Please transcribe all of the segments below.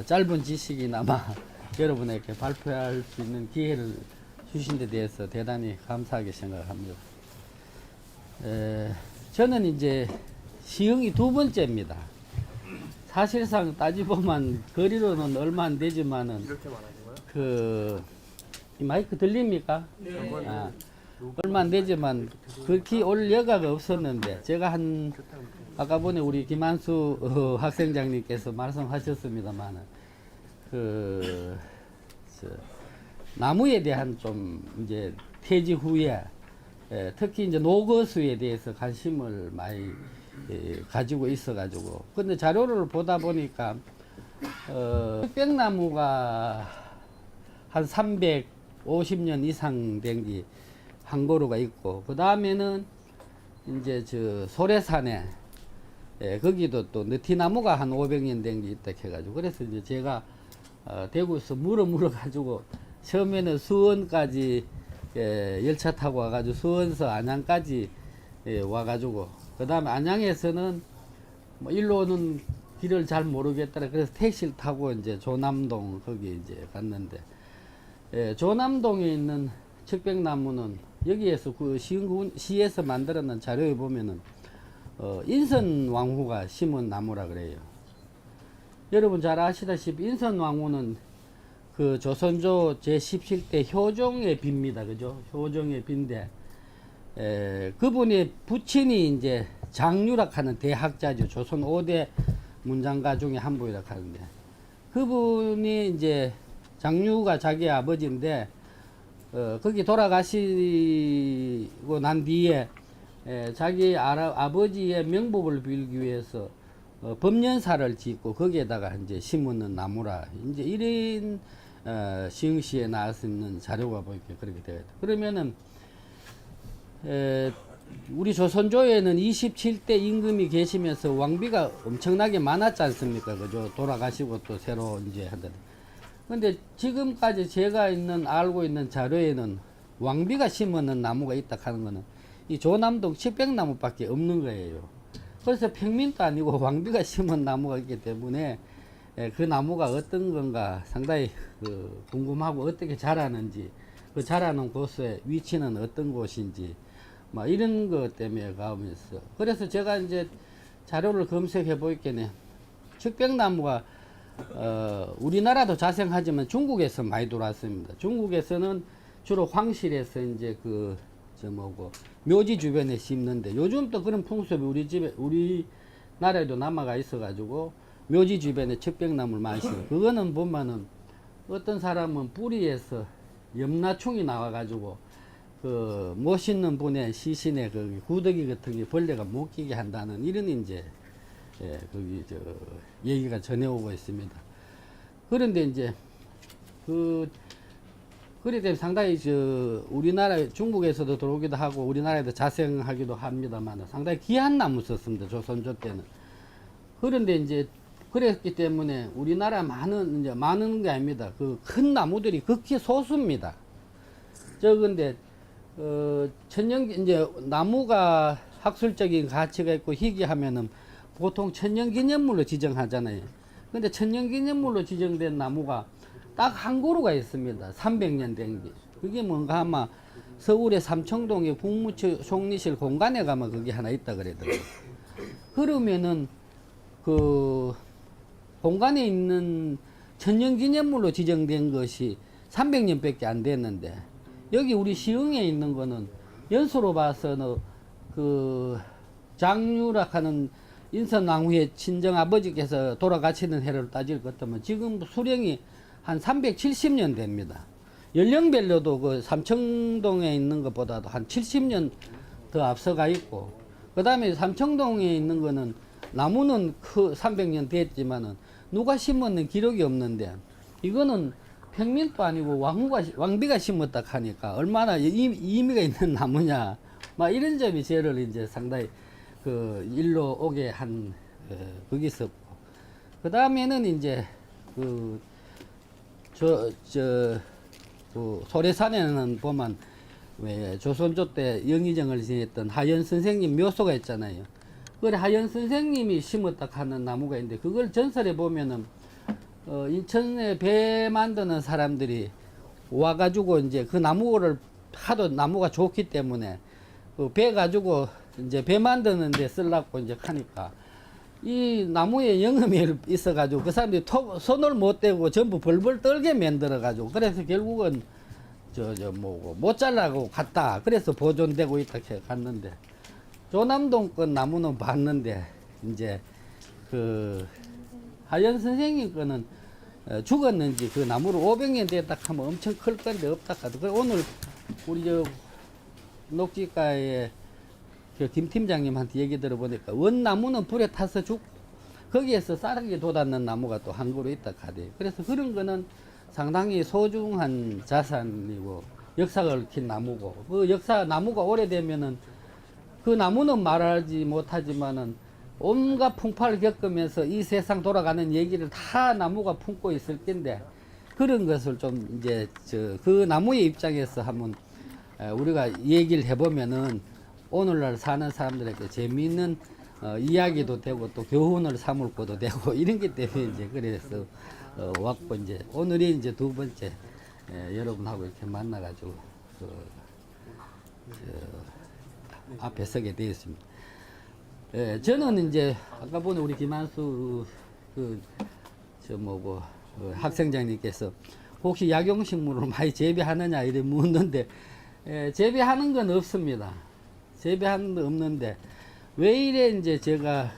짧은 지식이나마 여러분에게 발표할 수 있는 기회를 주신 데 대해서 대단히 감사하게 생각합니다. 저는 이제 시흥이 두 번째입니다. 사실상 따지보면 거리로는 얼마 안 되지만은 이렇게 말하는 거야? 이 마이크 들립니까? 네. 얼마 안 되지만 그렇게 올 여가가 없었는데 제가 아까 보니 우리 김한수 학생장님께서 말씀하셨습니다만은 나무에 대한 좀 이제 퇴지 후에 특히 이제 노거수에 대해서 관심을 많이 가지고 있어가지고 근데 자료를 보다 보니까 흑백나무가 한 350년 이상 된 게 한 그루가 있고 그 다음에는 이제 소래산에 거기도 또 느티나무가 한 500년 된 게 있다 해가지고 그래서 이제 제가 대구에서 물어 가지고 처음에는 수원까지 열차 타고 와가지고 수원서 안양까지 와가지고 그 다음에 안양에서는 뭐 일로는 길을 잘 모르겠더라 그래서 택시를 타고 이제 조남동 거기 이제 갔는데 조남동에 있는 척백나무는 여기에서 그 시에서 만들어낸 자료에 보면은 인선왕후가 심은 나무라 그래요. 여러분 잘 아시다시피 인선왕후는 그 조선조 제17대 효종의 비입니다. 그죠? 효종의 비인데, 그분의 부친이 이제 장유락 하는 대학자죠. 조선 5대 문장가 중에 한 분이라 하는데, 그분이 이제 장유가 자기 아버지인데, 거기 돌아가시고 난 뒤에, 자기 아버지의 명복을 빌기 위해서 법년사를 짓고 거기에다가 이제 심는 나무라. 이제 이런 시흥시에 나올 수 있는 자료가 보니까 그렇게 되겠다. 그러면은 우리 조선조에는 27대 임금이 계시면서 왕비가 엄청나게 많았지 않습니까? 그죠? 돌아가시고 또 새로 이제 하더니. 근데 지금까지 제가 알고 있는 자료에는 왕비가 심는 나무가 있다 하는 거는 이 조남동 칡백나무밖에 없는 거예요. 그래서 평민도 아니고 왕비가 심은 나무가 있기 때문에 그 나무가 어떤 건가 상당히 궁금하고 어떻게 자라는지 그 자라는 곳의 위치는 어떤 곳인지 막 이런 것 때문에 가면서 그래서 제가 이제 자료를 검색해 보니까 칡백나무가 우리나라도 자생하지만 중국에서 많이 들어왔습니다. 중국에서는 주로 황실에서 이제 묘지 주변에 심는데 요즘 또 그런 풍습이 우리나라에도 남아가 있어가지고 묘지 주변에 칡백나무를 많이 심어요. 그거는 보면은 어떤 사람은 뿌리에서 염라충이 나와가지고 못 심는 분의 시신에 구더기 같은 게 벌레가 못 끼게 한다는 이런 이제 얘기가 전해오고 있습니다. 그런데 이제 그래 때문에 상당히 우리나라 중국에서도 들어오기도 하고 우리나라에도 자생하기도 합니다만 상당히 귀한 나무 썼습니다. 조선조 때는. 그런데 이제 그랬기 때문에 우리나라 많은 게 아닙니다. 그 큰 나무들이 극히 소수입니다. 근데 이제 나무가 학술적인 가치가 있고 희귀하면은 보통 천년기념물로 지정하잖아요. 근데 천년기념물로 지정된 나무가 딱 한 그루가 있습니다. 300년 된 게. 그게 뭔가 아마 서울의 삼청동의 국무처 총리실 공간에 가면 그게 하나 있다 그러더라고요. 그러면은 공간에 있는 천년기념물로 지정된 것이 300년밖에 안 됐는데 여기 우리 시흥에 있는 거는 연수로 봐서는 장유락하는 인선왕후의 친정아버지께서 돌아가시는 해를 따질 것 같으면 지금 수령이 한 370년 됩니다. 연령별로도 삼청동에 있는 것보다도 한 70년 더 앞서가 있고, 그 다음에 삼청동에 있는 거는 나무는 300년 됐지만은 누가 심었는 기록이 없는데, 이거는 평민도 아니고 왕비가 심었다 하니까 얼마나 의미가 있는 나무냐, 막 이런 점이 저를 이제 상당히 일로 오게 한, 그게 있었고. 그 다음에는 이제 소래산에는 보면 왜 조선조 때 영의정을 지냈던 하연 선생님 묘소가 있잖아요. 그래 하연 선생님이 심었다 하는 나무가 있는데 그걸 전설에 보면은 인천에 배 만드는 사람들이 와가지고 이제 그 나무를 하도 나무가 좋기 때문에 그 배 가지고 이제 배 만드는 데 쓰려고 이제 하니까 이 나무에 영음이 있어가지고 그 사람들이 손을 못 대고 전부 벌벌 떨게 만들어가지고 그래서 결국은 못 잘라고 갔다. 그래서 보존되고 있다 해 갔는데 조남동 건 나무는 봤는데 이제 그 하연 선생님 거는 죽었는지 그 나무를 500년 됐다 하면 엄청 클 건데 없다 하도. 그 오늘 우리 녹지가에 김 팀장님한테 얘기 들어보니까 원나무는 불에 타서 죽고 거기에서 쌀하게 돋았는 나무가 또 한 그루 있다 하대. 그래서 그런 거는 상당히 소중한 자산이고 역사가 얽힌 나무고 그 역사 나무가 오래되면은 그 나무는 말하지 못하지만은 온갖 풍파를 겪으면서 이 세상 돌아가는 얘기를 다 나무가 품고 있을 텐데 그런 것을 좀 이제 그 나무의 입장에서 한번 우리가 얘기를 해보면은 오늘날 사는 사람들에게 재미있는 이야기도 되고 또 교훈을 삼을 것도 되고 이런 게 때문에 이제 그래서 왔고 이제 오늘이 이제 두 번째 여러분하고 이렇게 만나가지고 앞에 서게 되었습니다. 저는 이제 아까 보니 우리 김한수 학생장님께서 혹시 약용식물을 많이 재배하느냐 이래 묻는데 재배하는 건 없습니다. 재배하는 건 없는데 왜 이래 이제 제가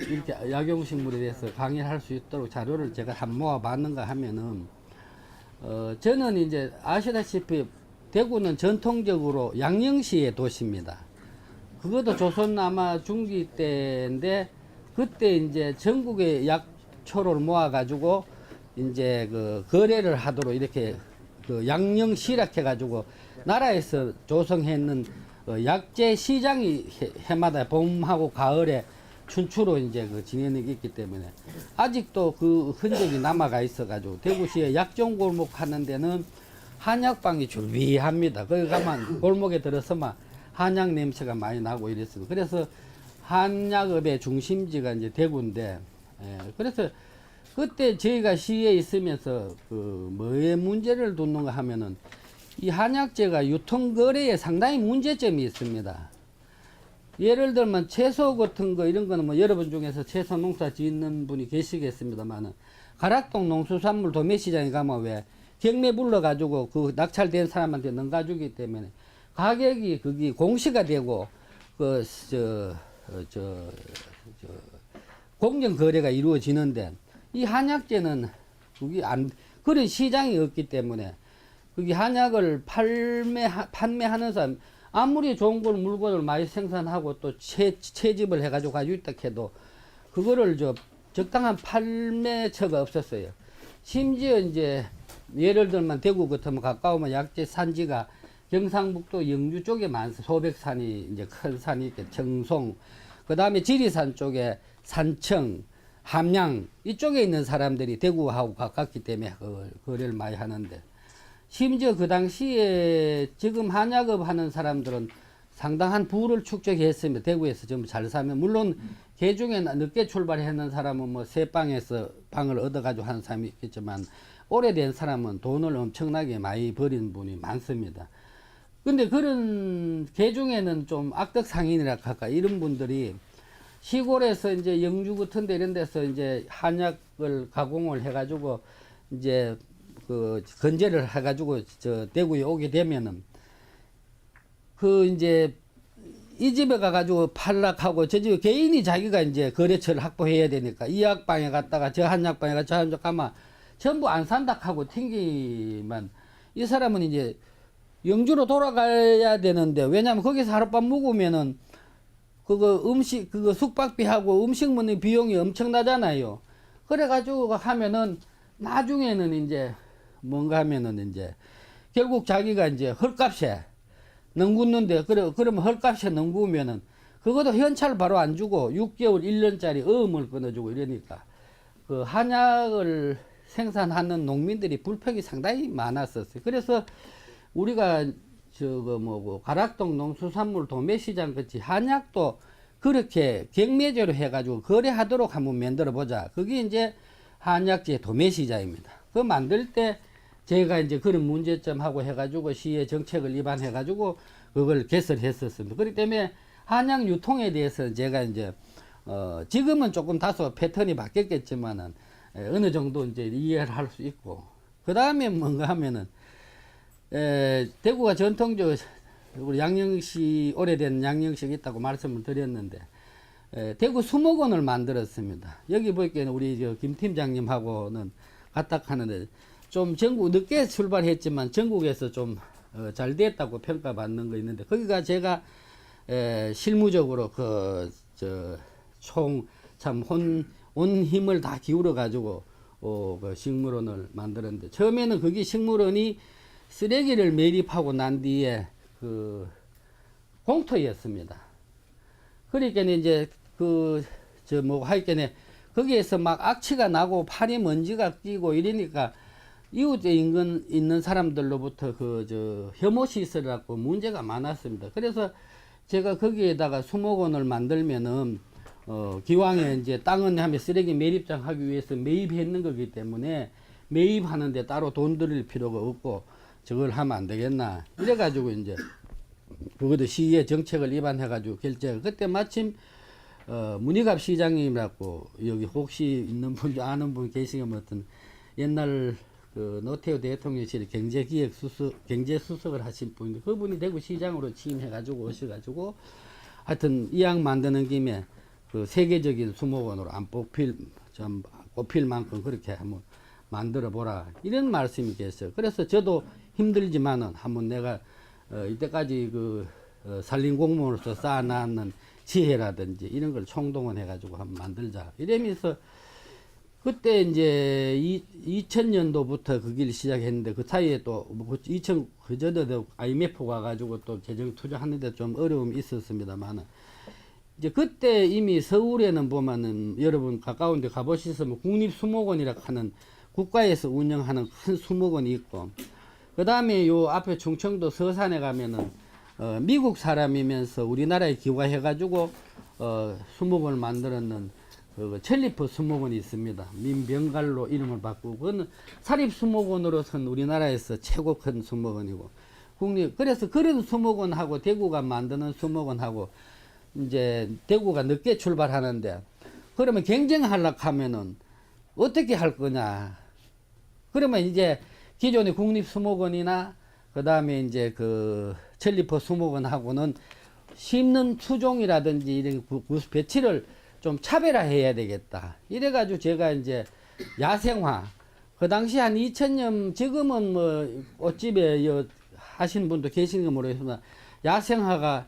이렇게 약용식물에 대해서 강의를 할 수 있도록 자료를 제가 한 모아 봤는가 하면은 저는 이제 아시다시피 대구는 전통적으로 양령시의 도시입니다. 그것도 조선 아마 중기 때인데 그때 이제 전국의 약초를 모아 가지고 이제 그 거래를 하도록 이렇게 그 양령시라 해 가지고 나라에서 조성했는 약재 시장이 해마다 봄하고 가을에 춘추로 이제 그 진행이 있기 때문에 아직도 그 흔적이 남아가 있어 가지고 대구시에 약종골목 하는 데는 한약방이 줄비합니다. 거기 가면 골목에 들어서만 한약 냄새가 많이 나고 이랬어요. 그래서 한약업의 중심지가 이제 대구인데, 그래서 그때 저희가 시에 있으면서 뭐에 문제를 두는가 하면은 이 한약재가 유통거래에 상당히 문제점이 있습니다. 예를 들면 채소 같은 거 이런 거는 뭐 여러분 중에서 채소 농사 짓는 분이 계시겠습니다만은 가락동 농수산물 도매시장에 가면 왜 경매 불러가지고 그 낙찰된 사람한테 넘가주기 때문에 가격이 그게 공시가 되고 공정 거래가 이루어지는데 이 한약재는 그게 그런 시장이 없기 때문에 그게 한약을 판매하는 사람 아무리 좋은 걸 물건을 많이 생산하고 또 채집을 해가지고 가지고 있다 해도 그거를 적당한 판매처가 없었어요. 심지어 이제 예를 들면 대구 같으면 가까우면 약재 산지가 경상북도 영주 쪽에 많습니다. 소백산이 이제 큰 산이 있게 청송, 그 다음에 지리산 쪽에 산청, 함양 이쪽에 있는 사람들이 대구하고 가깝기 때문에 거래를 많이 하는데 심지어 그 당시에 지금 한약업 하는 사람들은 상당한 부를 축적했습니다. 대구에서 전부 잘 사면 물론 개중에 늦게 출발했는 사람은 뭐 새 방에서 방을 얻어가지고 하는 사람이 있겠지만 오래된 사람은 돈을 엄청나게 많이 버린 분이 많습니다. 근데 그런 개중에는 좀 악덕상인이라 할까 이런 분들이 시골에서 이제 영주 같은 데 이런 데서 이제 한약을 가공을 해가지고 이제 건재를 해가지고 대구에 오게 되면은 이제 이 집에 가가지고 팔락하고 저 집에 개인이 자기가 이제 거래처를 확보해야 되니까 이 약방에 갔다가 저 한약방에 갔다가 저 한약 가면 전부 안 산다 하고 튕기만 이 사람은 이제 영주로 돌아가야 되는데 왜냐면 거기서 하룻밤 묵으면은 그거 숙박비하고 음식 먹는 비용이 엄청나잖아요. 그래가지고 하면은 나중에는 이제 뭔가 하면은 이제 결국 자기가 이제 헐값에 넘굽는데 그러면 헐값에 넘구면은 그것도 현찰 바로 안 주고 6개월 1년짜리 어음을 끊어주고 이러니까 그 한약을 생산하는 농민들이 불평이 상당히 많았었어요. 그래서 우리가 가락동 농수산물 도매시장 같이 한약도 그렇게 경매제로 해가지고 거래하도록 한번 만들어 보자. 그게 이제 한약재 도매시장입니다. 그 만들 때 제가 이제 그런 문제점하고 해가지고 시의 정책을 위반해가지고 그걸 개설했었습니다. 그렇기 때문에 한약 유통에 대해서 제가 이제 지금은 조금 다소 패턴이 바뀌었겠지만은 어느 정도 이제 이해를 할 수 있고, 그 다음에 뭔가 하면은 대구가 전통적 우리 양령시 오래된 양령시가 있다고 말씀을 드렸는데 대구 수목원을 만들었습니다. 여기 보니까 우리 김 팀장님하고는 같다 하는데 좀 전국 늦게 출발했지만 전국에서 좀 잘 됐다고 평가받는 거 있는데 거기가 제가 실무적으로 총 참 온 힘을 다 기울여 가지고 그 식물원을 만들었는데 처음에는 거기 식물원이 쓰레기를 매립하고 난 뒤에 그 공터였습니다. 그러니까 이제 하여간에 거기에서 막 악취가 나고 파리 먼지가 끼고 이러니까 이웃에 있는 사람들로부터 혐오 시설이라고 문제가 많았습니다. 그래서 제가 거기에다가 수목원을 만들면은 기왕에 이제 땅은 하면 쓰레기 매립장 하기 위해서 매입했는 거기 때문에 매입하는데 따로 돈 들일 필요가 없고 저걸 하면 안 되겠나 이래가지고 이제 그것도 시의 정책을 위반해가지고 결정. 그때 마침 문희갑 시장님이라고 여기 혹시 있는 분 아는 분 계시면 어떤 옛날 그 노태우 대통령실의 경제수석을 하신 분인데 그분이 대구 시장으로 취임해가지고 오셔가지고 하여튼 이왕 만드는 김에 그 세계적인 수목원으로 안 뽑힐 만큼 그렇게 한번 만들어 보라 이런 말씀이 계세요. 그래서 저도 힘들지만은 한번 내가 이때까지 산림 공무원으로서 쌓아놨는 지혜라든지 이런 걸 총동원해 가지고 한번 만들자 이러면서 그때 이제 2000년도부터 그 길 시작했는데 그 사이에 또 그전에도 IMF 와가지고 또 재정 투자하는데 좀 어려움이 있었습니다만은 이제 그때 이미 서울에는 보면은 여러분 가까운 데 가보셨으면 국립수목원이라 하는 국가에서 운영하는 큰 수목원이 있고 그 다음에 요 앞에 충청도 서산에 가면은 미국 사람이면서 우리나라에 기화해가지고 수목원을 만들었는 그 첼리프 수목원이 있습니다. 민병갈로 이름을 바꾸고 그거는 사립수목원으로서는 우리나라에서 최고 큰 수목원이고 그래서 그런 수목원하고 대구가 만드는 수목원하고 이제 대구가 늦게 출발하는데 그러면 경쟁하려고 하면은 어떻게 할 거냐. 그러면 이제 기존의 국립수목원이나 그 다음에 이제 그 첼리퍼 수목원하고는 심는 수종이라든지 이런 배치를 좀 차별화해야 되겠다. 이래가지고 제가 이제 야생화 그 당시 한 2000년 지금은 뭐 옷집에 하시는 분도 계시는 거 모르겠지만 야생화가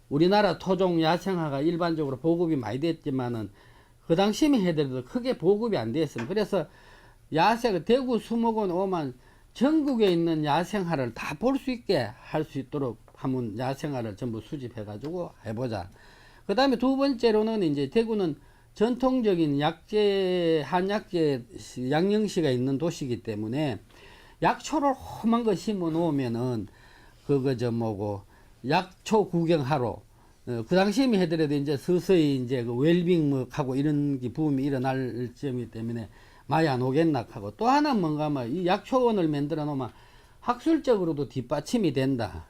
우리나라 토종 야생화가 일반적으로 보급이 많이 됐지만은 그 당시에 해더라도 크게 보급이 안 됐습니다. 그래서 대구 수목원 오면 전국에 있는 야생화를 다 볼 수 있게 할 수 있도록 한번 야생화를 전부 수집해 가지고 해보자. 그 다음에 두 번째로는 이제 대구는 전통적인 한약재 양령시가 있는 도시이기 때문에 약초를 험한 거 심어 놓으면은 약초 구경하러 그 당시에 해더라도 이제 서서히 이제 그 웰빙하고 이런 게 부음이 일어날 점이기 때문에 많이 안 오겠나 하고 또 하나 뭔가 이 약초원을 만들어 놓으면 학술적으로도 뒷받침이 된다.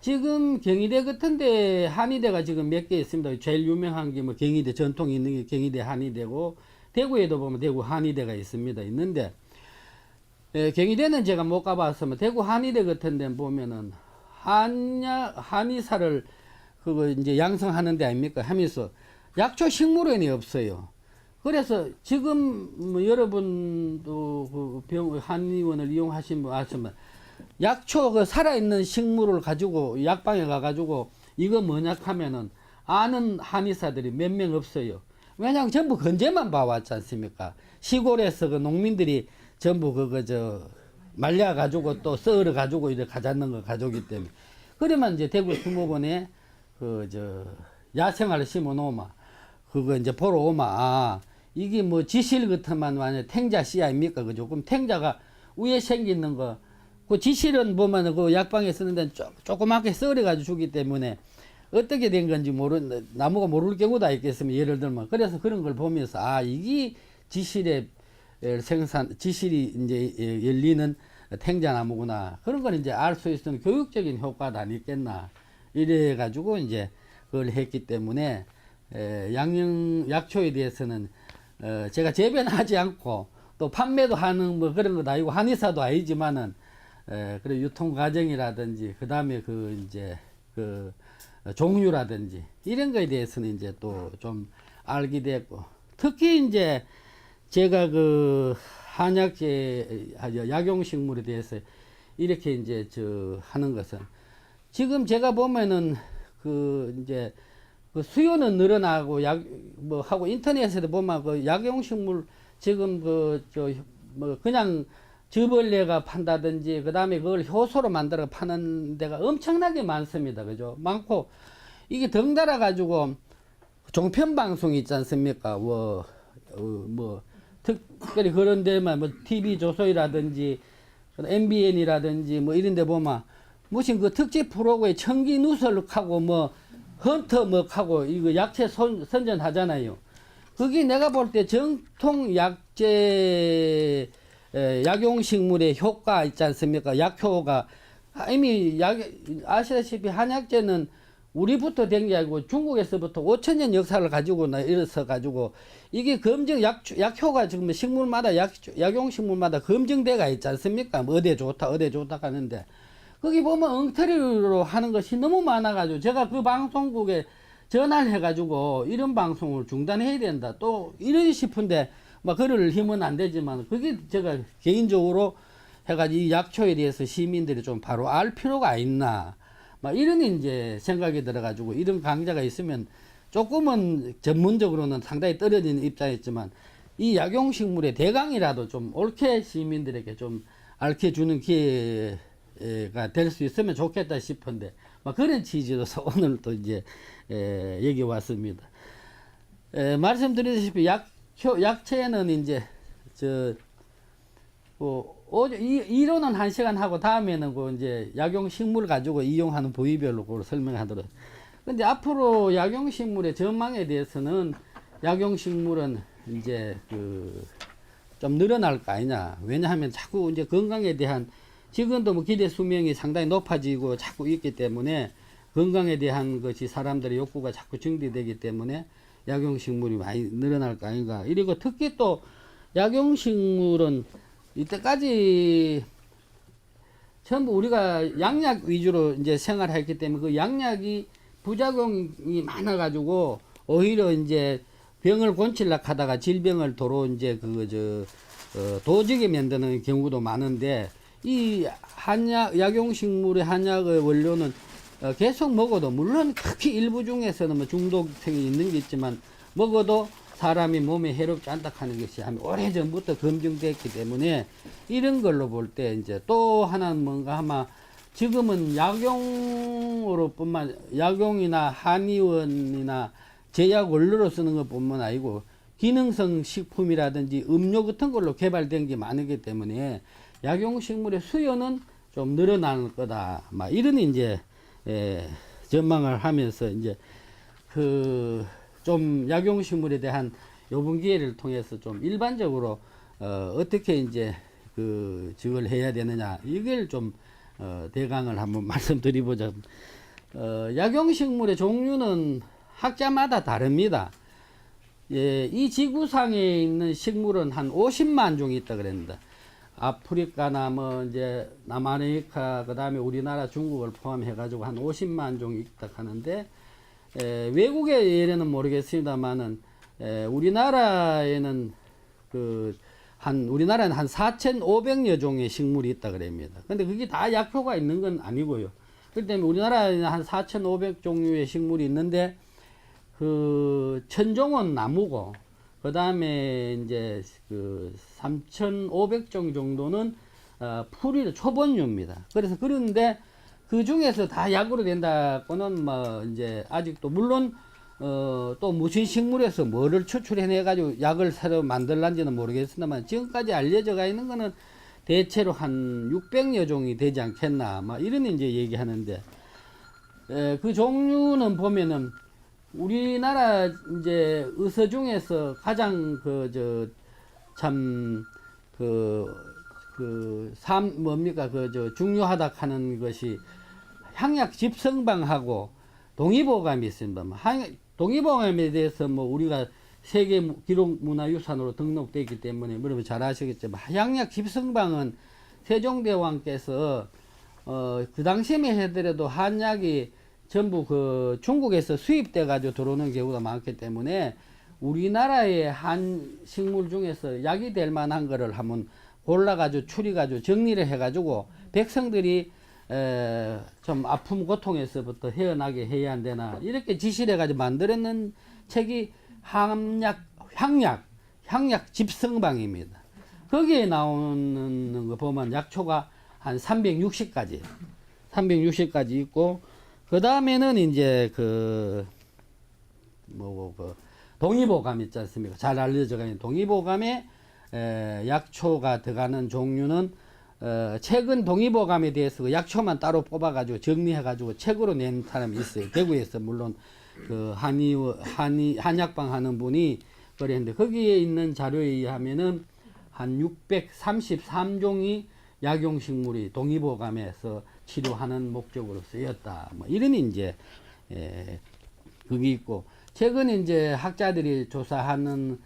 지금 경희대 같은데 한의대가 지금 몇 개 있습니다. 제일 유명한 게 뭐 경희대 전통이 있는 게 경희대 한의대고 대구에도 보면 대구 한의대가 있습니다. 있는데 경희대는 제가 못 가봤으면 대구 한의대 같은 데 보면은 한의사를 그거 이제 양성하는 데 아닙니까? 하면서 약초 식물원이 없어요. 그래서 지금 뭐 여러분도 그 한의원을 이용하신 분 아시면 약초 살아있는 식물을 가지고 약방에 가가지고 이거 뭐냐 하면은 아는 한의사들이 몇 명 없어요. 왜냐하면 전부 건재만 봐왔지 않습니까? 시골에서 그 농민들이 전부 말려가지고 또 썰어가지고 이렇게 가져는 거 가져오기 때문에. 그러면 이제 대구 수목원에 야생화를 심어 놓으면 그거 이제 보러 오면 이게 뭐 지실 같으면 만약 탱자 씨 아닙니까? 그죠? 그럼 탱자가 위에 생기는 거 그 지실은 보면 그 약방에 쓰는데 조그맣게 썰어가지고 주기 때문에 어떻게 된 건지 나무가 모를 경우도 있겠으면 예를 들면 그래서 그런 걸 보면서 아 이게 지실의 지실이 이제 열리는 탱자나무구나 그런 걸 이제 알 수 있는 교육적인 효과도 아니겠나 이래 가지고 이제 그걸 했기 때문에 약초에 대해서는 제가 재배하지 않고 또 판매도 하는 뭐 그런 것도 아니고 한의사도 아니지만은 그래 유통 과정이라든지 그 다음에 그 이제 그 종류라든지 이런 거에 대해서는 이제 또 좀 알게 됐고 특히 이제 제가 그 한약재 약용식물에 대해서 이렇게 이제 하는 것은 지금 제가 보면은 그 이제 그 수요는 늘어나고 뭐 하고 인터넷에도 보면 그 약용식물 지금 뭐 그냥 즙벌레가 판다든지 그 다음에 그걸 효소로 만들어 파는 데가 엄청나게 많습니다. 그죠? 많고 이게 덩달아 가지고 종편 방송이 있지 않습니까? 뭐 특별히 그런 데만 뭐 TV 조소이라든지 MBN이라든지 뭐 이런 데 보면 무슨 그 특집 프로그램에 청기 누설하고 뭐 헌터 뭐 하고 이거 약체 선전하잖아요. 그게 내가 볼 때 정통 약재 약용식물의 효과 있지 않습니까? 약효가 이미 아시다시피 한약재는 우리부터 된 게 아니고 중국에서부터 5,000년 역사를 가지고 일어서 가지고 이게 검증 약효가 지금 식물마다 약용식물마다 검증대가 있지 않습니까? 뭐 어디에 좋다 하는데 거기 보면 엉터리로 하는 것이 너무 많아가지고 제가 그 방송국에 전화를 해가지고 이런 방송을 중단해야 된다 또 이런 싶은데 막 그럴 힘은 안 되지만 그게 제가 개인적으로 해가지고 이 약초에 대해서 시민들이 좀 바로 알 필요가 있나 막 이런 이제 생각이 들어가지고 이런 강좌가 있으면 조금은 전문적으로는 상당히 떨어지는 입장이었지만 이 약용식물의 대강이라도 좀 옳게 시민들에게 좀 알려주는 기회가 될 수 있으면 좋겠다 싶은데 막 그런 취지로서 오늘 또 이제 여기 왔습니다. 말씀드렸다시피 약체는 이제 이론은 1시간 하고 다음에는 그 이제 약용식물 가지고 이용하는 부위별로 그걸 설명하도록. 근데 앞으로 약용식물의 전망에 대해서는 약용식물은 이제 좀 늘어날 거 아니냐. 왜냐하면 자꾸 이제 건강에 대한 지금도 뭐 기대 수명이 상당히 높아지고 자꾸 있기 때문에 건강에 대한 것이 사람들의 욕구가 자꾸 증대되기 때문에 약용식물이 많이 늘어날 거 아닌가. 그리고 특히 또 약용식물은 이때까지 전부 우리가 양약 위주로 이제 생활했기 때문에 그 양약이 부작용이 많아가지고 오히려 이제 병을 고치려고 하다가 질병을 도로 이제 도지게 만드는 경우도 많은데 이 약용식물의 한약의 원료는 계속 먹어도 물론 특히 일부 중에서는 뭐 중독성이 있는 게 있지만 먹어도 사람이 몸에 해롭지 않다 하는 것이 오래전부터 검증됐기 때문에 이런 걸로 볼 때 이제 또 하나는 뭔가 아마 지금은 약용이나 한의원이나 제약 원료로 쓰는 것뿐만 아니고 기능성 식품이라든지 음료 같은 걸로 개발된 게 많기 때문에 약용식물의 수요는 좀 늘어나는 거다. 막 이런 이제 전망을 하면서 이제 좀 약용식물에 대한 요번 기회를 통해서 좀 일반적으로 어떻게 이제 저걸 해야 되느냐 이걸 좀 대강을 한번 말씀드리보자. 약용식물의 종류는 학자마다 다릅니다. 이 지구상에 있는 식물은 한 50만 종이 있다 그랬는데 아프리카나 뭐 이제 남아메리카 그다음에 우리나라 중국을 포함해 가지고 한 50만 종이 있다 하는데 외국의 예래는 모르겠습니다만은 우리나라에는 우리나라는 한 4,500여 종의 식물이 있다 그럽니다. 근데 그게 다 약효가 있는 건 아니고요. 그렇기 때문에 우리나라에는 한 4,500종류의 식물이 있는데 1,000종은 나무고 그 다음에 이제 3,500종 정도는 초본류입니다. 그래서 그런데 그 중에서 다 약으로 된다고는 뭐 이제 아직도 물론 또 무슨 식물에서 뭐를 추출해내 가지고 약을 새로 만들란지는 모르겠습니다만 지금까지 알려져가 있는 거는 대체로 한 600여 종이 되지 않겠나 막 이런 이제 얘기하는데 그 종류는 보면은 우리나라 이제 의서 중에서 가장 뭡니까 중요하다 하는 것이 향약 집성방하고 동의보감이 있습니다. 동의보감에 대해서 우리가 세계 기록문화유산으로 등록되어 있기 때문에 여러분 잘 아시겠지만 향약 집성방은 세종대왕께서 그 당시에 하더라도 한약이 전부 중국에서 수입돼 가지고 들어오는 경우가 많기 때문에 우리나라의 한 식물 중에서 약이 될 만한 거를 한번 골라 가지고 추리 가지고 정리를 해 가지고 백성들이 좀 아픔 고통에서부터 헤어나게 해야 안 되나 이렇게 지시를 해 가지고 만들었는 책이 향약 집성방입니다. 거기에 나오는 거 보면 약초가 한 360가지 있고, 그 다음에는 이제 동의보감 있지 않습니까? 잘 알려져 있는 동의보감에 약초가 들어가는 종류는 최근 동의보감에 대해서 그 약초만 따로 뽑아가지고 정리해가지고 책으로 낸 사람이 있어요. 대구에서 물론 한약방 하는 분이 그랬는데 거기에 있는 자료에 의하면은 한 633종이 약용식물이 동의보감에서 치료하는 목적으로 쓰였다. 이런 이제 그게 있고, 최근 이제 학자들이 조사하는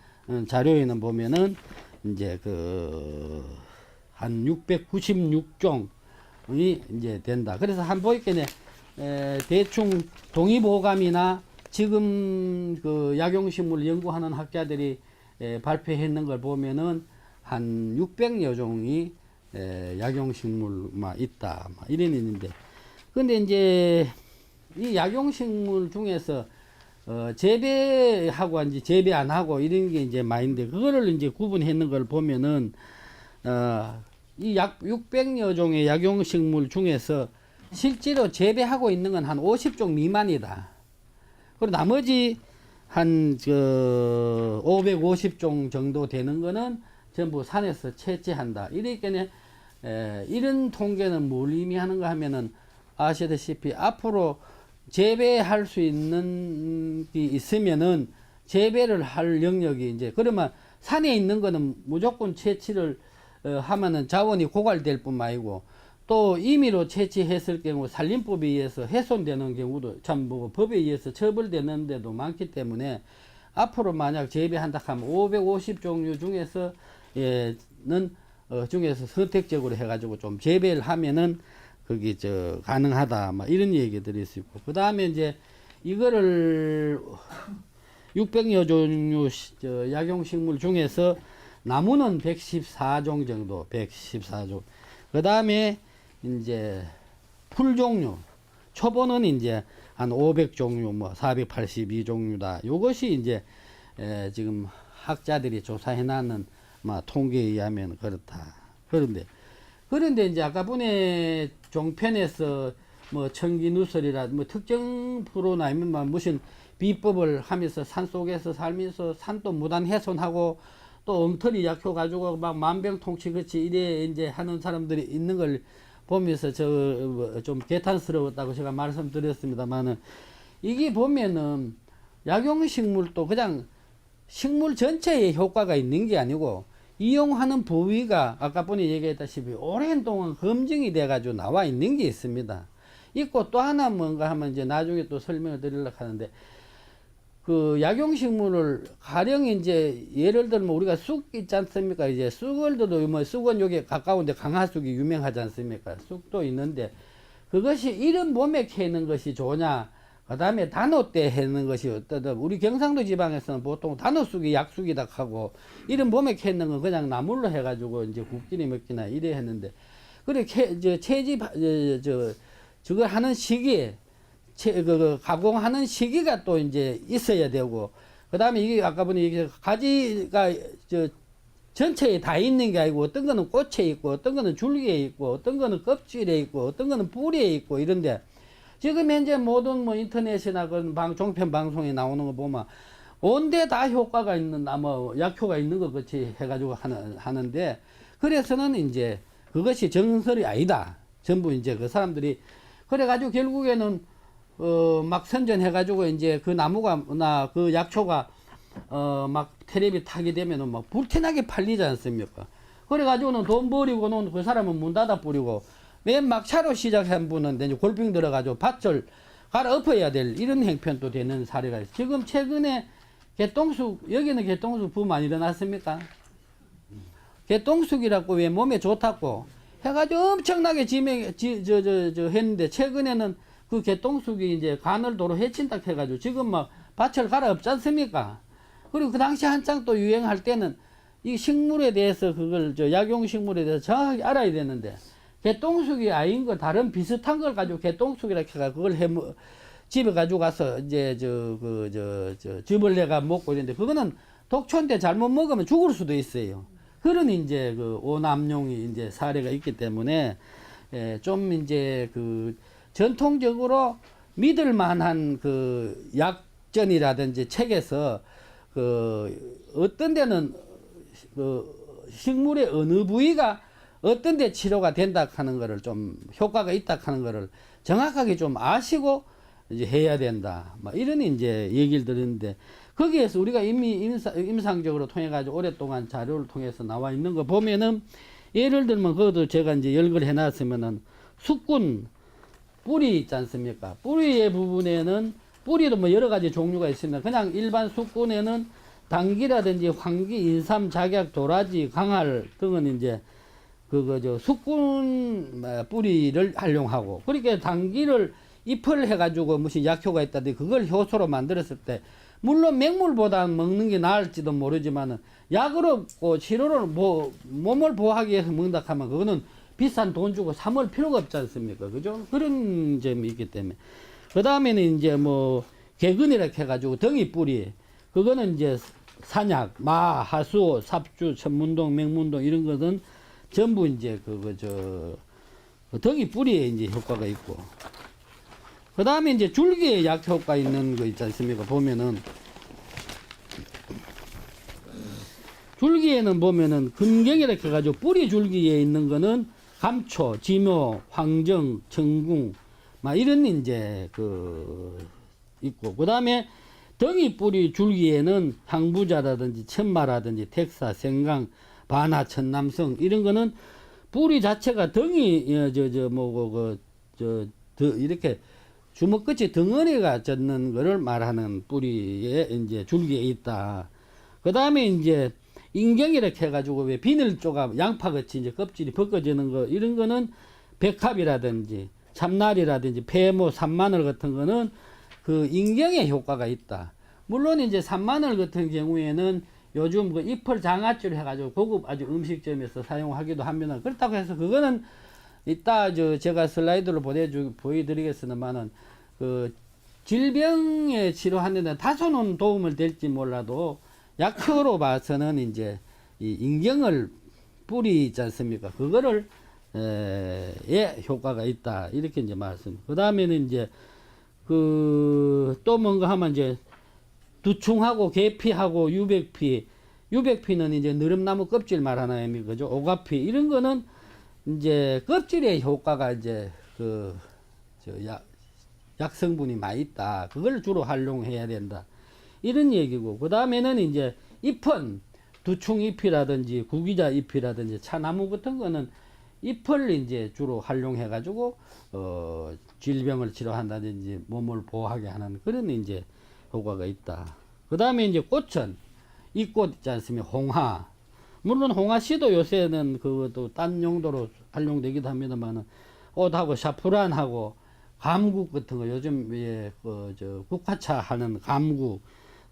자료에는 보면은 이제 한 696종이 이제 된다. 그래서 한 보이겠네. 대충 동의보감이나 지금 약용식물 연구하는 학자들이 발표했는 걸 보면은 한 600여 종이 약용식물만 있다. 이런 있는데, 근데 이제 이 약용식물 중에서 재배하고 이제 재배 안 하고 이런 게 이제 많은데, 그거를 이제 구분했는 걸 보면은 이 약 600여 종의 약용식물 중에서 실제로 재배하고 있는 건 한 50종 미만이다. 그리고 나머지 한 550종 정도 되는 거는 전부 산에서 채취한다. 이렇게 이런 통계는 뭘 의미하는가 하면은 아시다시피 앞으로 재배할 수 있는 게 있으면은 재배를 할 영역이 이제, 그러면 산에 있는 거는 무조건 채취를 하면은 자원이 고갈될 뿐만 아니고 또 임의로 채취했을 경우 산림법에 의해서 훼손되는 경우도 참 법에 의해서 처벌되는 데도 많기 때문에 앞으로 만약 재배한다 하면 550종류 중에서 중에서 선택적으로 해가지고 좀 재배를 하면은 그게 가능하다. 이런 얘기들이 있고, 그 다음에 이제 이거를 600여 종류 약용식물 중에서 나무는 114종 정도, 114종. 그 다음에 이제 풀 종류, 초보는 이제 한 500종류, 482종류다. 요것이 이제 지금 학자들이 조사해놨는 통계에 의하면 그렇다. 그런데 이제 아까 분의 종편에서 청기누설이라 특정 프로나 아니면 무슨 비법을 하면서 산속에서 살면서 산도 무단 훼손하고 또 엉터리 약효 가지고 만병통치 그치 이래 이제 하는 사람들이 있는 걸 보면서 좀 개탄스러웠다고 제가 말씀드렸습니다만은, 이게 보면은 약용식물도 그냥 식물 전체에 효과가 있는 게 아니고 이용하는 부위가 아까 분이 얘기했다시피 오랜 동안 검증이 돼 가지고 나와 있는 게 있습니다. 있고 또 하나 뭔가 하면 이제 나중에 또 설명을 드리려고 하는데, 약용식물을 가령 이제 예를 들면 우리가 쑥 있지 않습니까? 이제 쑥을 둬도 쑥은 여기 가까운데 강하쑥이 유명하지 않습니까? 쑥도 있는데 그것이 이런 봄에 캐는 것이 좋냐, 그 다음에 단오 때 해는 것이 어떠다. 우리 경상도 지방에서는 보통 단오쑥이 약쑥이다 하고 이런 봄에 캐는 건 그냥 나물로 해가지고 이제 국끼리 먹기나 이래 했는데, 그래 채집 저걸 하는 시기에 가공하는 시기가 또 이제 있어야 되고, 그 다음에 이게 아까 보니 가지가 전체에 다 있는 게 아니고 어떤 거는 꽃에 있고 어떤 거는 줄기에 있고 어떤 거는 껍질에 있고 어떤 거는 뿌리에 있고 이런데, 지금 현재 모든 인터넷이나 종편 방송에 나오는 거 보면 온데 다 효과가 있는 약효가 있는 것 같이 해가지고 하는데, 그래서는 이제 그것이 정설이 아니다. 전부 이제 그 사람들이 그래가지고 결국에는 막 선전해가지고 이제 그 나무가 나 그 약초가 막 텔레비 타게 되면은 막 불티나게 팔리지 않습니까? 그래가지고는 돈 버리고는 그 사람은 문 닫아 버리고 맨 막차로 시작한 분은 이제 골병 들어가지고 밭을 갈아엎어야 될 이런 형편도 되는 사례가 있어요. 지금 최근에 개똥쑥 여기는 개똥쑥 붐 많이 일어났습니까? 개똥쑥이라고 왜 몸에 좋다고 해가지고 엄청나게 했는데 최근에는 그 개똥쑥이 이제 간을 도로 해친다 해가지고 지금 막 밭을 갈아엎지 않습니까? 그리고 그 당시 한창 또 유행할 때는 이 식물에 대해서 그걸 약용식물에 대해서 정확하게 알아야 되는데 개똥쑥이 아닌 거 다른 비슷한 걸 가지고 개똥쑥이라 해가 그걸 집에 가지고 가서 이제 즙을내가 먹고 이랬는데 그거는 독초인데 잘못 먹으면 죽을 수도 있어요. 그런 이제 그 오남용이 이제 사례가 있기 때문에 좀 이제 그 전통적으로 믿을 만한 그 약전이라든지 책에서 그 어떤 데는 그 식물의 어느 부위가 어떤 데 치료가 된다 하는 거를 좀 효과가 있다 하는 거를 정확하게 좀 아시고 이제 해야 된다. 막 이런 이제 얘기를 드렸는데 거기에서 우리가 이미 임상적으로 통해 가지고 오랫동안 자료를 통해서 나와 있는 거 보면은 예를 들면 그것도 제가 이제 열거를 해 놨으면은 숙군 뿌리 있지 않습니까? 뿌리의 부분에는 뿌리도 뭐 여러 가지 종류가 있습니다. 그냥 일반 숙군에는 당기라든지 황기, 인삼, 작약, 도라지, 강할 등은 이제 숙군 뿌리를 활용하고 그렇게 당기를 잎을 해가지고 무슨 약효가 있다든지 그걸 효소로 만들었을 때 물론 맹물보다 먹는 게 나을지도 모르지만은 약으로 치료를 몸을 보호하기 위해서 먹는다 하면 그거는 비싼 돈 주고 사 먹을 필요가 없지 않습니까? 그죠? 그런 점이 있기 때문에. 그 다음에는 이제 뭐 개근이라 해가지고 덩이 뿌리 그거는 이제 산약, 마, 하수, 삽주, 천문동, 맹문동 이런 것은 전부 이제 덩이 뿌리에 이제 효과가 있고. 그 다음에 이제 줄기에 약 효과 있는 거 있지 않습니까? 보면은 줄기에는 보면은 금경이라 해가지고 뿌리 줄기에 있는 거는 감초, 지묘, 황정, 청궁 막 이런 이제 있고 그 다음에 덩이 뿌리 줄기에는 향부자라든지 천마라든지 택사, 생강, 바나, 천남성 이런 거는 뿌리 자체가 덩이 이렇게 주먹끝이 덩어리가 젖는 거를 말하는 뿌리에 이제 줄기에 있다. 그 다음에 이제 인경이렇게 해가지고 왜 비늘 쪼가 양파같이 이제 껍질이 벗겨지는 거 이런 거는 백합이라든지 참나리라든지 폐모, 산마늘 같은 거는 그 인경에 효과가 있다. 물론 이제 산마늘 같은 경우에는 요즘 그 잎을 장아찌로 해가지고 고급 아주 음식점에서 사용하기도 합니다. 그렇다고 해서 그거는 이따 제가 슬라이드로 보여드리겠습니다만은 그 질병에 치료하는 데 다소는 도움을 될지 몰라도 약효로 봐서는 이제 이 인경을 뿌리 있지 않습니까? 그거를 효과가 있다. 이렇게 이제 말씀. 그 다음에는 이제 또 뭔가 하면 이제 두충하고 계피하고 유백피는 이제 느릅나무 껍질 말하나요? 그죠? 오가피 이런 거는 이제 껍질의 효과가 이제 약성분이 많이 있다. 그걸 주로 활용해야 된다. 이런 얘기고 그 다음에는 이제 잎은 두충잎이라든지 구기자 잎이라든지 차나무 같은 거는 잎을 이제 주로 활용해 가지고 질병을 치료한다든지 몸을 보호하게 하는 그런 이제 효과가 있다. 그 다음에 이제 꽃은 이 꽃 있지 않습니까? 홍화. 물론 홍화씨도 요새는 그것도 딴 용도로 활용되기도 합니다만은 옷하고 샤프란하고 감국 같은 거 요즘 국화차 하는 감국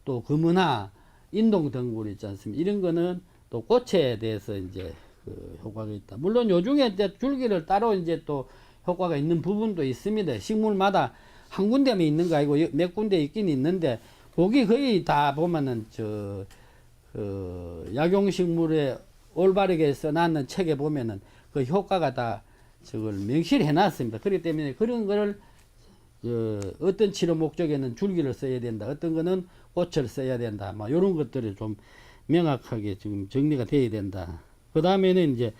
또 금은화 인동덩굴 있지 않습니까? 이런 거는 또 꽃에 대해서 이제 효과가 있다. 물론 요중에 이제 줄기를 따로 이제 또 효과가 있는 부분도 있습니다. 식물마다 한 군데만 있는 거 아니고 몇 군데 있긴 있는데 거기 거의 다 보면은 약용식물에 올바르게 써놨는 책에 보면은 그 효과가 다 저걸 명시를 해놨습니다. 그렇기 때문에 그런 거를 어떤 치료 목적에는 줄기를 써야 된다. 어떤 거는 꽃을 써야 된다. 뭐 이런 것들이 좀 명확하게 지금 정리가 돼야 된다. 그 다음에는 이제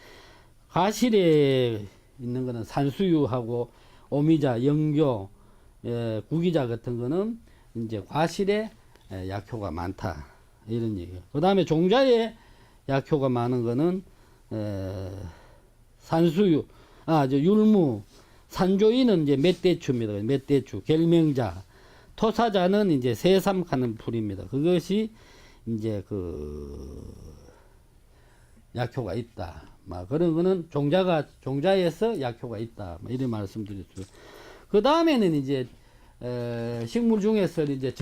가실에 있는 거는 산수유하고 오미자, 영교, 구기자 같은 거는 이제 과실에 약효가 많다 이런 얘기예요. 그 다음에 종자에 약효가 많은 거는 산수유, 율무, 산조이는 이제 멧대추입니다. 멧대추, 결명자, 토사자는 이제 새삼하는 풀입니다. 그것이 이제 약효가 있다. 막 그런 거는 종자에서 약효가 있다. 이런 말씀드렸죠. 그 다음에는 이제 식물 중에서 이제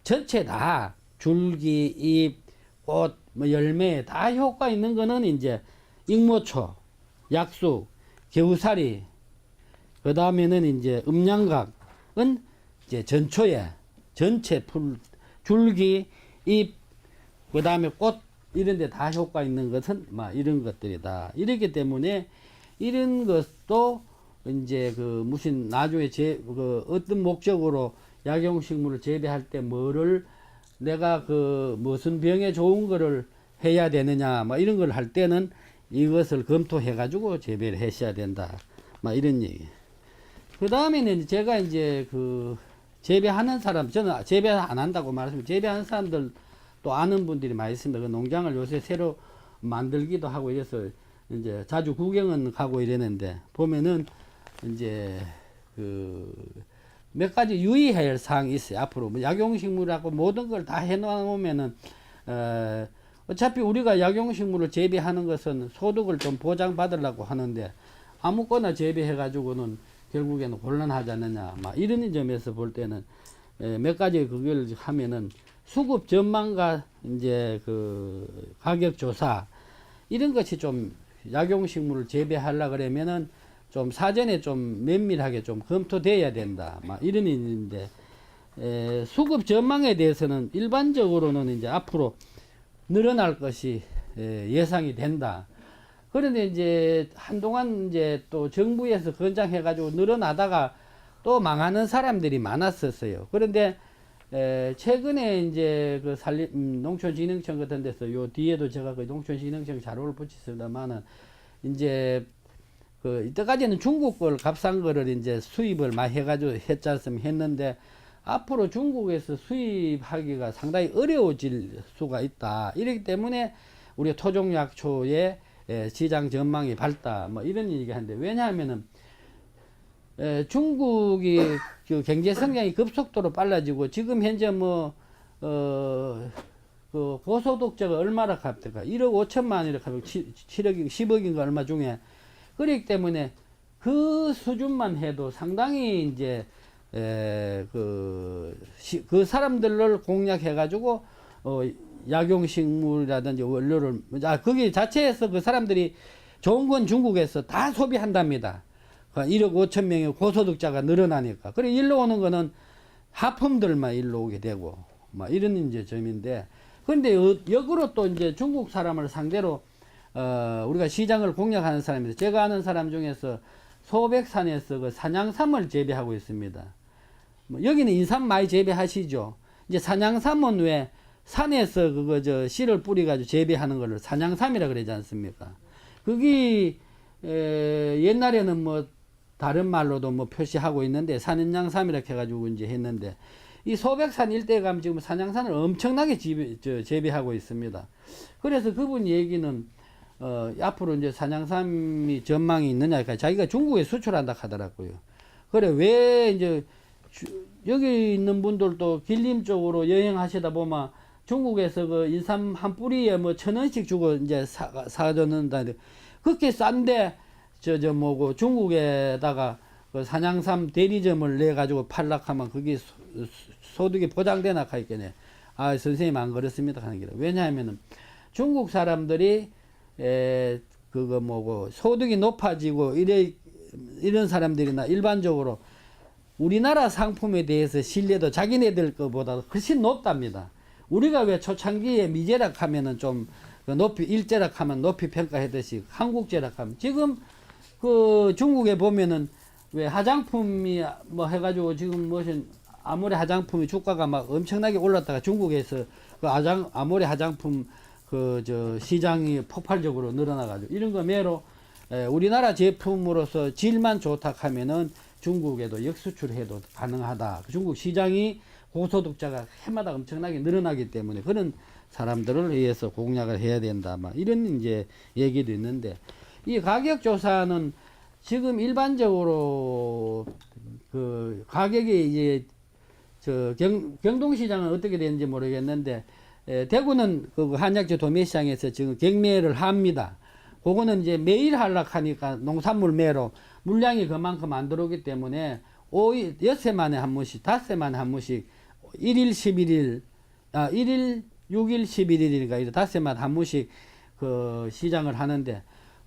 전체 다 줄기, 잎, 꽃, 뭐 열매 다 효과 있는 거는 이제 익모초, 약수, 겨우살이, 그 다음에는 이제 음양각은 이제 전체 풀, 줄기, 잎, 그 다음에 꽃 이런 데 다 효과 있는 것은 막 이런 것들이다. 이렇기 때문에 이런 것도 이제 무슨 나중에 어떤 목적으로 약용식물을 재배할 때 뭐를 내가 무슨 병에 좋은 거를 해야 되느냐, 막 이런 걸 할 때는 이것을 검토해 가지고 재배를 하셔야 된다. 막 이런 얘기. 그 다음에는 제가 이제 재배하는 사람, 저는 재배 안 한다고 말했으면 재배하는 사람들 또 아는 분들이 많이 있습니다. 그 농장을 요새 새로 만들기도 하고 이래서 이제 자주 구경은 가고 이랬는데 보면은 이제 몇 가지 유의해야 할 사항이 있어요. 앞으로 뭐 약용식물하고 모든 걸 다 해놓으면은 어차피 우리가 약용식물을 재배하는 것은 소득을 좀 보장받으려고 하는데 아무거나 재배해 가지고는 결국에는 곤란하지 않느냐, 막 이런 점에서 볼 때는 몇 가지 그걸 하면은 수급 전망과 이제 가격 조사 이런 것이 좀 약용식물을 재배하려 그러면은 좀 사전에 좀 면밀하게 좀 검토돼야 된다. 막 이런 있는데 수급 전망에 대해서는 일반적으로는 이제 앞으로 늘어날 것이 예상이 된다. 그런데 이제 한동안 이제 또 정부에서 권장해 가지고 늘어나다가 또 망하는 사람들이 많았었어요. 그런데 최근에 이제 농촌진흥청 같은 데서 요 뒤에도 제가 농촌진흥청 자료를 붙였습니다만은 이제 이때까지는 중국 걸 값싼 거를 이제 수입을 많이 해가지고 했지 않습니까? 했는데 앞으로 중국에서 수입하기가 상당히 어려워질 수가 있다. 이렇기 때문에 우리 토종약초의 시장 전망이 밝다. 뭐 이런 얘기 하는데 왜냐하면은 중국이 경제 성장이 급속도로 빨라지고 지금 현재 고소득자가 얼마나 값대가 1억 5천만 이렇게 하고 7억 10억인가 얼마 중에 그렇기 때문에 그 수준만 해도 상당히 이제 그 사람들을 공략해 가지고 약용식물이라든지 원료를 거기 자체에서 그 사람들이 좋은 건 중국에서 다 소비한답니다. 1억 5천 명의 고소득자가 늘어나니까. 그래 일로 오는 거는 하품들만 일로 오게 되고 막 이런 이제 점인데 그런데 역으로 또 이제 중국 사람을 상대로 우리가 시장을 공략하는 사람인데 제가 아는 사람 중에서 소백산에서 산양삼을 재배하고 있습니다. 여기는 인삼 많이 재배하시죠. 이제 산양삼은 왜 산에서 씨를 뿌려가지고 재배하는 거를 산양삼이라 그러지 않습니까? 그게 옛날에는 다른 말로도 표시하고 있는데 산양삼이라 해가지고 이제 했는데 이 소백산 일대에 가면 지금 산양산을 엄청나게 재배하고 있습니다. 그래서 그분 얘기는 앞으로 이제 산양삼이 전망이 있느냐, 그러니까 자기가 중국에 수출한다 하더라고요. 그래, 왜 이제 여기 있는 분들도 길림 쪽으로 여행하시다 보면 중국에서 인삼 한 뿌리에 1,000원씩 주고 이제 사줬는다. 그렇게 싼데, 중국에다가 산양삼 대리점을 내가지고 팔락하면 그게 소득이 보장되나 하겠네. 선생님 안 그렇습니다. 하는 게. 왜냐하면은 중국 사람들이 소득이 높아지고 이런 사람들이나 일반적으로 우리나라 상품에 대해서 신뢰도 자기네들 것보다 훨씬 높답니다. 우리가 왜 초창기에 미제락 하면은 좀 높이 일제락 하면 높이 평가하듯이 한국제락 하면 지금 중국에 보면은 왜 화장품이 해가지고 지금 무슨 아모레 화장품이 주가가 막 엄청나게 올랐다가 중국에서 아모레 화장품 시장이 폭발적으로 늘어나가지고 이런 거 매로 우리나라 제품으로서 질만 좋다 하면은 중국에도 역수출해도 가능하다. 중국 시장이 고소득자가 해마다 엄청나게 늘어나기 때문에 그런 사람들을 위해서 공략을 해야 된다. 막 이런 이제 얘기도 있는데 이 가격 조사는 지금 일반적으로 그 가격이 이제 저 경동시장은 어떻게 되는지 모르겠는데 대구는 그 한약재 도매시장에서 지금 경매를 합니다. 그거는 이제 매일 하락하니까 농산물 매로 물량이 그만큼 안 들어오기 때문에 엿새 만에 한 번씩, 닷새 만에 한 번씩 1일, 11일, 1일, 6일, 11일이니까 이제 닷새 만에 한 번씩 그 시장을 하는데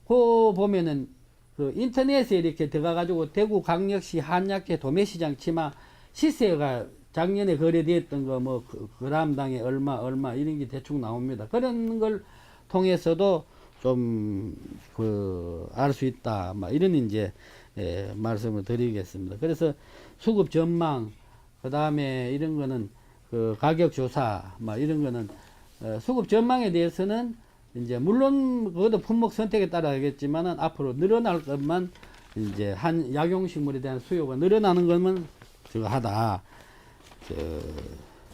그 보면은 그 인터넷에 이렇게 들어가가지고 대구 광역시 한약재 도매시장 치마 시세가 작년에 거래되었던 거 뭐 그람당에 얼마 이런 게 대충 나옵니다. 그런 걸 통해서도 좀 그 알 수 있다. 막 이런 이제 말씀을 드리겠습니다. 그래서 수급 전망 그다음에 이런 거는 그 가격 조사 막 이런 거는 수급 전망에 대해서는 이제 물론 그것도 품목 선택에 따라겠지만은 앞으로 늘어날 것만 이제 한 약용식물에 대한 수요가 늘어나는 것만 저거 하다.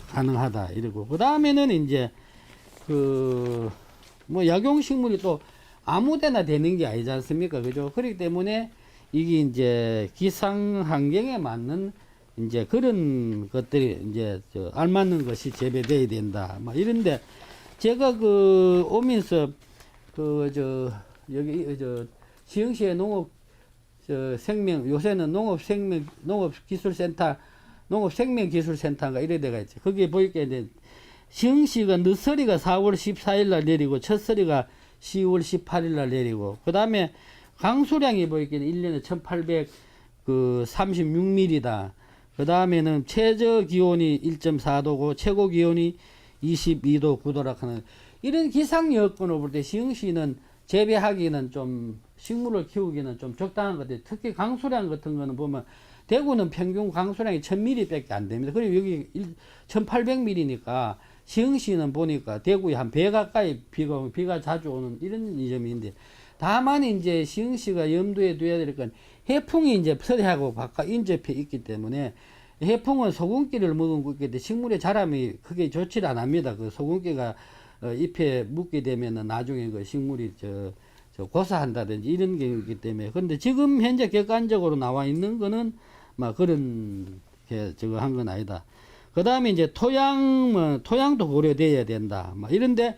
가능하다 이러고 그 다음에는 이제 그 뭐 약용식물이 또 아무데나 되는 게 아니지 않습니까? 그죠? 그렇기 때문에 이게 이제 기상 환경에 맞는 이제 그런 것들이 이제 알맞는 것이 재배돼야 된다. 막 이런데 제가 그 오면서 그 여기 시흥시의 농업 생명 요새는 농업기술센터 농업생명기술센터가 이래 돼가 있죠. 거기에 보니까 이제 시흥시가 늦서리가 4월 14일 날 내리고 첫서리가 10월 18일 날 내리고 그 다음에 강수량이 보니까 1년에 1836mm다. 그 다음에는 최저 기온이 1.4도고 최고 기온이 22도 9도라 하는 이런 기상 여건을 볼 때 시흥시는 재배하기는 좀 식물을 키우기는 좀 적당한 것 같아요. 특히 강수량 같은 거는 보면 대구는 평균 강수량이 1000mm 밖에 안 됩니다. 그리고 여기 1800mm니까 시흥시는 보니까 대구에 한 배 가까이 비가 자주 오는 이런 점인데 다만 이제 시흥시가 염두에 둬야 될 건 해풍이 이제 서해하고 바깥 인접해 있기 때문에 해풍은 소금기를 머금고 있기 때문에 식물의 자람이 크게 좋지 않습니다. 그 소금기가 잎에 묻게 되면은 나중에 그 식물이 고사한다든지 이런 게 있기 때문에 그런데 지금 현재 객관적으로 나와 있는 거는 막 그런 게 저거 한 건 아니다. 그 다음에 이제 토양도 고려돼야 된다. 막 이런데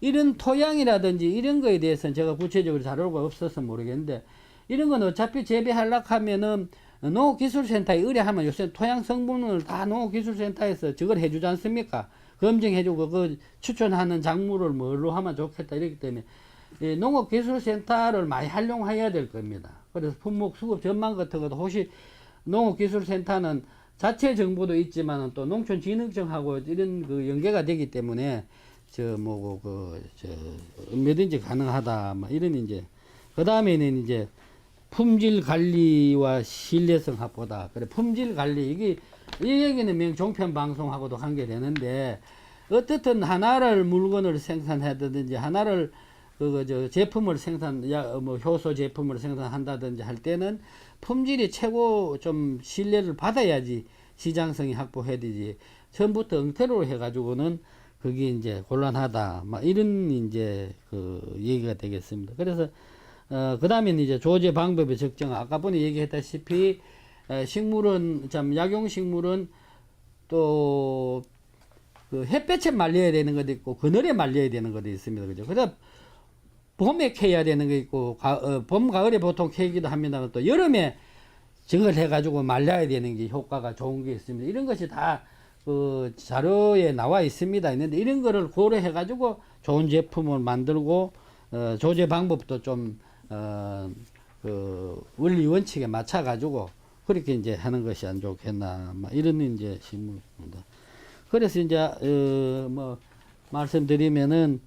이런 토양이라든지 이런 거에 대해서는 제가 구체적으로 자료가 없어서 모르겠는데 이런 건 어차피 재배하려고 하면은 농업기술센터에 의뢰하면 요새 토양 성분을 다 농업기술센터에서 저걸 해주지 않습니까? 검증해주고 그 추천하는 작물을 뭘로 하면 좋겠다 이렇기 때문에 농업기술센터를 많이 활용해야 될 겁니다. 그래서 품목 수급 전망 같은 것도 혹시 농업기술센터는 자체 정보도 있지만 또 농촌진흥청하고 이런 그 연계가 되기 때문에 얼마든지 가능하다. 막 이런 이제 그 다음에는 이제 품질 관리와 신뢰성 확보다. 그래 품질 관리 이 얘기는 명 종편 방송하고도 관계되는데 어떻든 하나를 물건을 생산하든지 하나를 제품을 효소 제품을 생산한다든지 할 때는 품질이 최고 좀 신뢰를 받아야지 시장성이 확보해야 되지. 처음부터 엉터리로 해가지고는 그게 이제 곤란하다. 막 이런 이제 그 얘기가 되겠습니다. 그래서 그 다음에 이제 조제 방법의 적정. 아까 전에 얘기했다시피 식물은 약용식물은 또 그 햇볕에 말려야 되는 것도 있고 그늘에 말려야 되는 것도 있습니다. 그죠? 그래서 봄에 캐야 되는 게 있고 봄 가을에 보통 캐기도 합니다만 또 여름에 저걸 해가지고 말려야 되는 게 효과가 좋은 게 있습니다. 이런 것이 다 그 자료에 나와 있습니다. 있는데 이런 거를 고려해가지고 좋은 제품을 만들고 조제 방법도 좀 그 원리 원칙에 맞춰가지고 그렇게 이제 하는 것이 안 좋겠나 막 이런 이제 식물입니다. 그래서 이제 뭐 말씀드리면은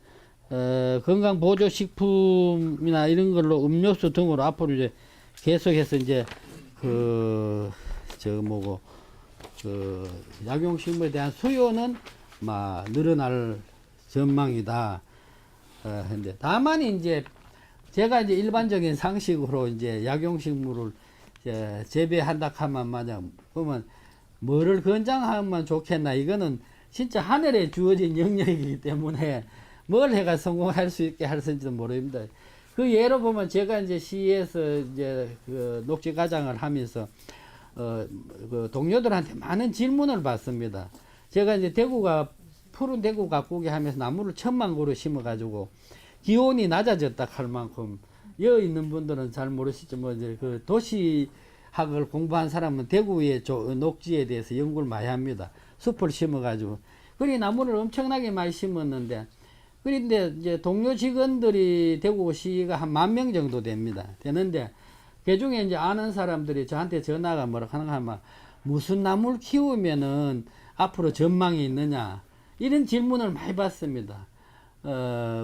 건강보조식품이나 이런 걸로 음료수 등으로 앞으로 이제 계속해서 이제 약용식물에 대한 수요는 막 늘어날 전망이다. 근데 다만 이제 제가 이제 일반적인 상식으로 이제 약용식물을 재배한다 하면 마냥 그러면 뭐를 권장하면 좋겠나 이거는 진짜 하늘에 주어진 영역이기 때문에 뭘 해가 성공할 수 있게 할지도 모릅니다. 그 예로 보면 제가 이제 시에서 이제 그 녹지 과장을 하면서 그 동료들한테 많은 질문을 받습니다. 제가 이제 대구가 푸른 대구 가꾸기 하면서 나무를 1000만 그루 심어가지고 기온이 낮아졌다 할 만큼 여기 있는 분들은 잘 모르시죠. 뭐 이제 그 도시학을 공부한 사람은 대구의 녹지에 대해서 연구를 많이 합니다. 숲을 심어가지고 그리 나무를 엄청나게 많이 심었는데 그런데 이제 동료 직원들이 대구시가 한 10,000명 정도 되는데 그 중에 이제 아는 사람들이 저한테 전화가 뭐라 하는가 하면 무슨 나무를 키우면은 앞으로 전망이 있느냐 이런 질문을 많이 받습니다.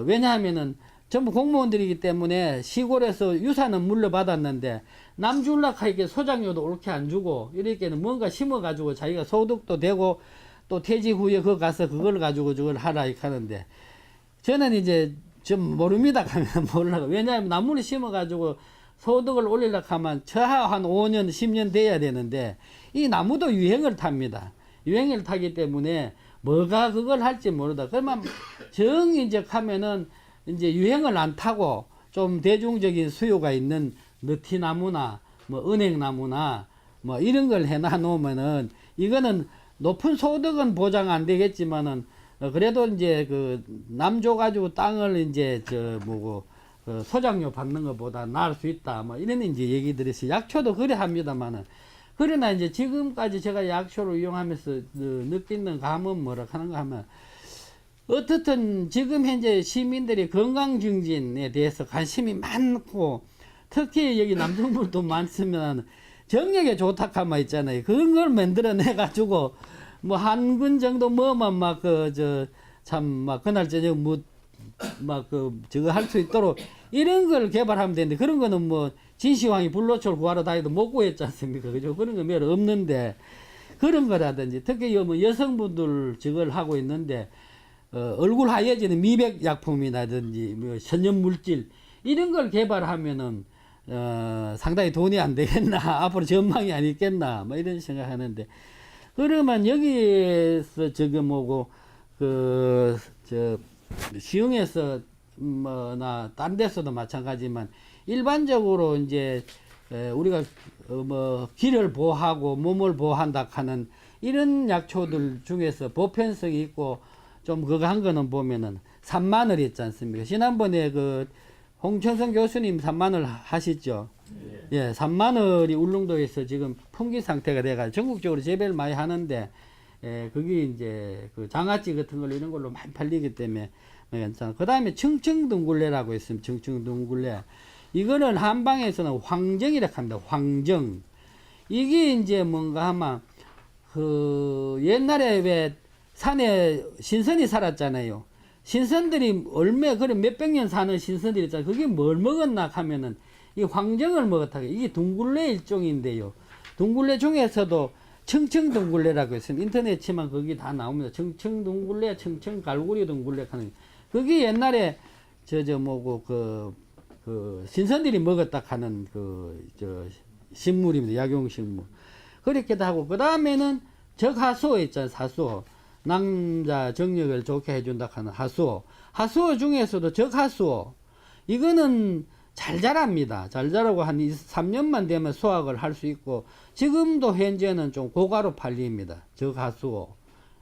왜냐하면은 전부 공무원들이기 때문에 시골에서 유산은 물려받았는데 남 줄락하 이렇게 소장료도 옳게 안 주고 이렇게는 뭔가 심어가지고 자기가 소득도 되고 또 퇴직 후에 그 가서 그걸 가지고 저걸 하라 이렇게 하는데 저는 이제 좀 모릅니다 하면 몰라요. 왜냐하면 나무를 심어가지고 소득을 올리려고 하면 저하 한 5년 10년 돼야 되는데 이 나무도 유행을 탑니다. 유행을 타기 때문에 뭐가 그걸 할지 모르다. 그러면 정 이제 하면은 이제 유행을 안 타고 좀 대중적인 수요가 있는 느티나무나 뭐 은행나무나 뭐 이런 걸 해놔 놓으면은 이거는 높은 소득은 보장 안 되겠지만은 그래도 이제 그 남조 가지고 땅을 이제 저 뭐고 소장료 받는 것보다 나을 수 있다 뭐 이런 이제 얘기들이 있어요. 약초도 그래 합니다만은 그러나 이제 지금까지 제가 약초를 이용하면서 느끼는 감은 뭐라 하는가 하면 어떻든 지금 현재 시민들이 건강 증진에 대해서 관심이 많고 특히 여기 남성분도 많으면 정력에 좋다 하면 있잖아요. 그런 걸 만들어내 가지고 뭐 한 근 정도 뭐만 막 참 막 그날 저녁 막 저거 할 수 있도록 이런 걸 개발하면 되는데 그런 거는 뭐 진시황이 불로초를 구하러 다니도 못 구했지 않습니까? 그죠? 그런 거 몇 없는데 그런 거라든지 특히 뭐 여성분들 저걸 하고 있는데 얼굴 하얘지는 미백 약품이라든지 뭐 천연 물질 이런 걸 개발하면은 상당히 돈이 안 되겠나 앞으로 전망이 안 있겠나 뭐 이런 생각하는데 그러면 여기에서 저거 뭐고 저 시흥에서 뭐나 딴 데서도 마찬가지지만 일반적으로 이제 우리가 뭐 귀를 보호하고 몸을 보호한다 하는 이런 약초들 중에서 보편성이 있고 좀 그거 한 거는 보면은 산마늘 있지 않습니까? 지난번에 그 홍천성 교수님 산마늘 하시죠? 예, 산마늘이 울릉도에서 지금 품귀 상태가 돼가지고 전국적으로 재배를 많이 하는데, 그게 이제 그 장아찌 같은 걸 이런 걸로 많이 팔리기 때문에 괜찮아. 그 다음에 청청둥굴레라고 있으면 청청둥굴레. 이거는 한방에서는 황정이라고 합니다. 황정. 이게 이제 뭔가 하면 그 옛날에 왜 산에 신선이 살았잖아요. 신선들이 얼마 그래 몇백 년 사는 신선들이 있잖아요. 그게 뭘 먹었나 하면은 이 황정을 먹었다. 이게 둥굴레 일종인데요. 둥굴레 중에서도 청청둥굴레라고 있습니다. 인터넷 치면 거기 다 나옵니다. 청청둥굴레, 청청갈구리 둥굴레 하는 그게 옛날에 뭐고 그 신선들이 먹었다 하는 식물입니다. 약용식물. 그렇게도 하고 그 다음에는 적하수어 있잖아요. 사수어. 남자 정력을 좋게 해준다 하는 하수어. 하수어 중에서도 적하수어. 이거는 잘 자랍니다. 잘 자라고 한 3년만 되면 수확을 할 수 있고 지금도 현재는 좀 고가로 팔립니다. 적하수어.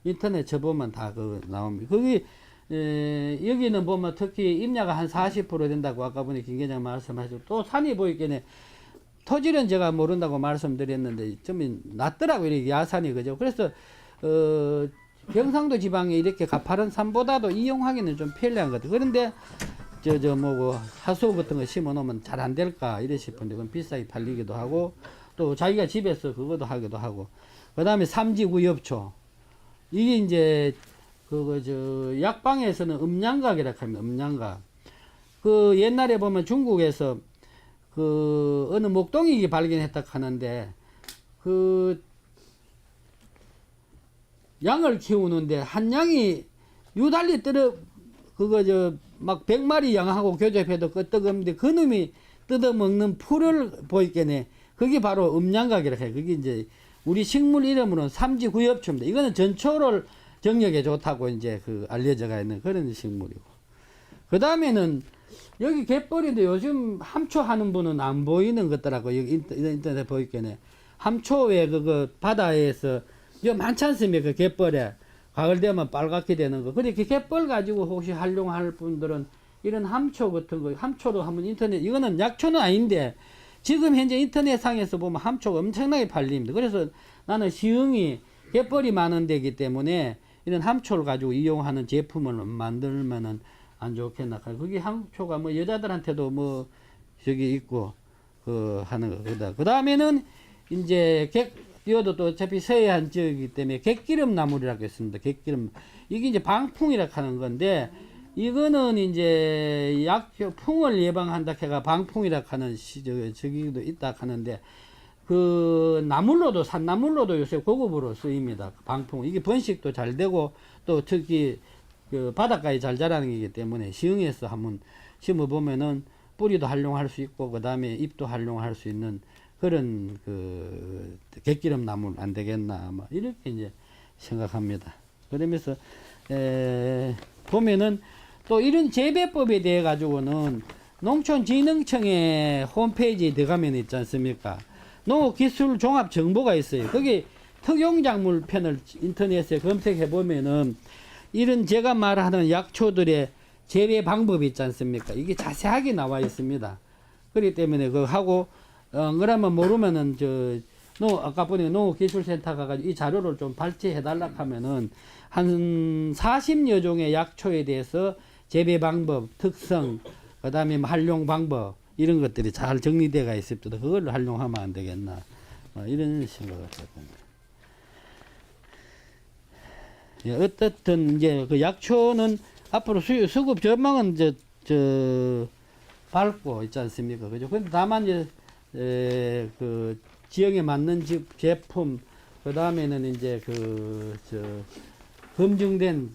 인터넷 쳐보면 다 나옵니다. 거기 여기는 보면 특히 임야가 한 40% 된다고 아까 보니 김계장 말씀하시고 또 산이 보이겠네. 토질은 제가 모른다고 말씀드렸는데 좀 낮더라고요. 이렇게 야산이 그죠. 그래서 경상도 지방에 이렇게 가파른 산보다도 이용하기는 좀 편리한 것 같아요. 그런데 뭐고 하수구 같은 거 심어 놓으면 잘 안 될까 이래 싶은데 그건 비싸게 팔리기도 하고 또 자기가 집에서 그것도 하기도 하고 그 다음에 삼지구엽초 이게 이제 약방에서는 음양각이라고 합니다. 음양각. 그 옛날에 보면 중국에서 어느 목동이 발견했다 하는데 양을 키우는데 한 양이 유달리 막 100마리 양하고 교접해도 끄떡없는데 그놈이 뜯어먹는 풀을 보이겠네. 그게 바로 음양각이라고 해요. 그게 이제 우리 식물 이름으로는 삼지구엽초입니다. 이거는 전초를 정력에 좋다고 이제 그 알려져가 있는 그런 식물이고. 그 다음에는 여기 갯벌인데 요즘 함초 하는 분은 안 보이는 것더라고. 여기 인터넷에 보이겠네. 함초에 그거 바다에서 이거 많지 않습니까? 그 갯벌에. 가을 되면 빨갛게 되는 거. 그렇게 갯벌 가지고 혹시 활용할 분들은 이런 함초 같은 거, 함초로 한번 인터넷, 이거는 약초는 아닌데, 지금 현재 인터넷상에서 보면 함초가 엄청나게 팔립니다. 그래서 나는 시흥이 갯벌이 많은 데기 때문에 이런 함초를 가지고 이용하는 제품을 만들면은 안 좋겠나. 그게 함초가 뭐 여자들한테도 뭐 저기 있고, 그 하는 거다. 그 다음에는 이제 이것도 또 어차피 서해안 지역이기 때문에 갯기름 나물이라고 했습니다. 갯기름. 이게 이제 방풍이라고 하는 건데, 이거는 이제 풍을 예방한다 해가 방풍이라고 하는 저기도 있다 하는데, 그 나물로도, 산나물로도 요새 고급으로 쓰입니다. 방풍. 이게 번식도 잘 되고, 또 특히 그 바닷가에 잘 자라는 거기 때문에 시흥에서 한번 심어보면은 뿌리도 활용할 수 있고, 그 다음에 잎도 활용할 수 있는 그런 그 갯기름 나물 안 되겠나 뭐 이렇게 이제 생각합니다. 그러면서 보면은 또 이런 재배법에 대해 가지고는 농촌진흥청의 홈페이지에 들어가면 있지 않습니까? 농업기술 종합 정보가 있어요. 거기 특용작물 편을 인터넷에 검색해 보면은 이런 제가 말하는 약초들의 재배 방법이 있지 않습니까? 이게 자세하게 나와 있습니다. 그렇기 때문에 그거 하고 그러면 모르면은 아까 보니까 농업기술센터 가가지고 이 자료를 좀 발췌해 달라 하면은 한 40여 종의 약초에 대해서 재배 방법, 특성, 그 다음에 활용 방법, 이런 것들이 잘 정리되어 있습니다. 그걸 활용하면 안 되겠나. 이런 생각을 해봅니다. 예, 어떻든 이제 그 약초는 앞으로 수급 전망은 밝고 있지 않습니까? 그죠? 근데 다만 이제 그 지역에 맞는 제품, 그 다음에는 이제 검증된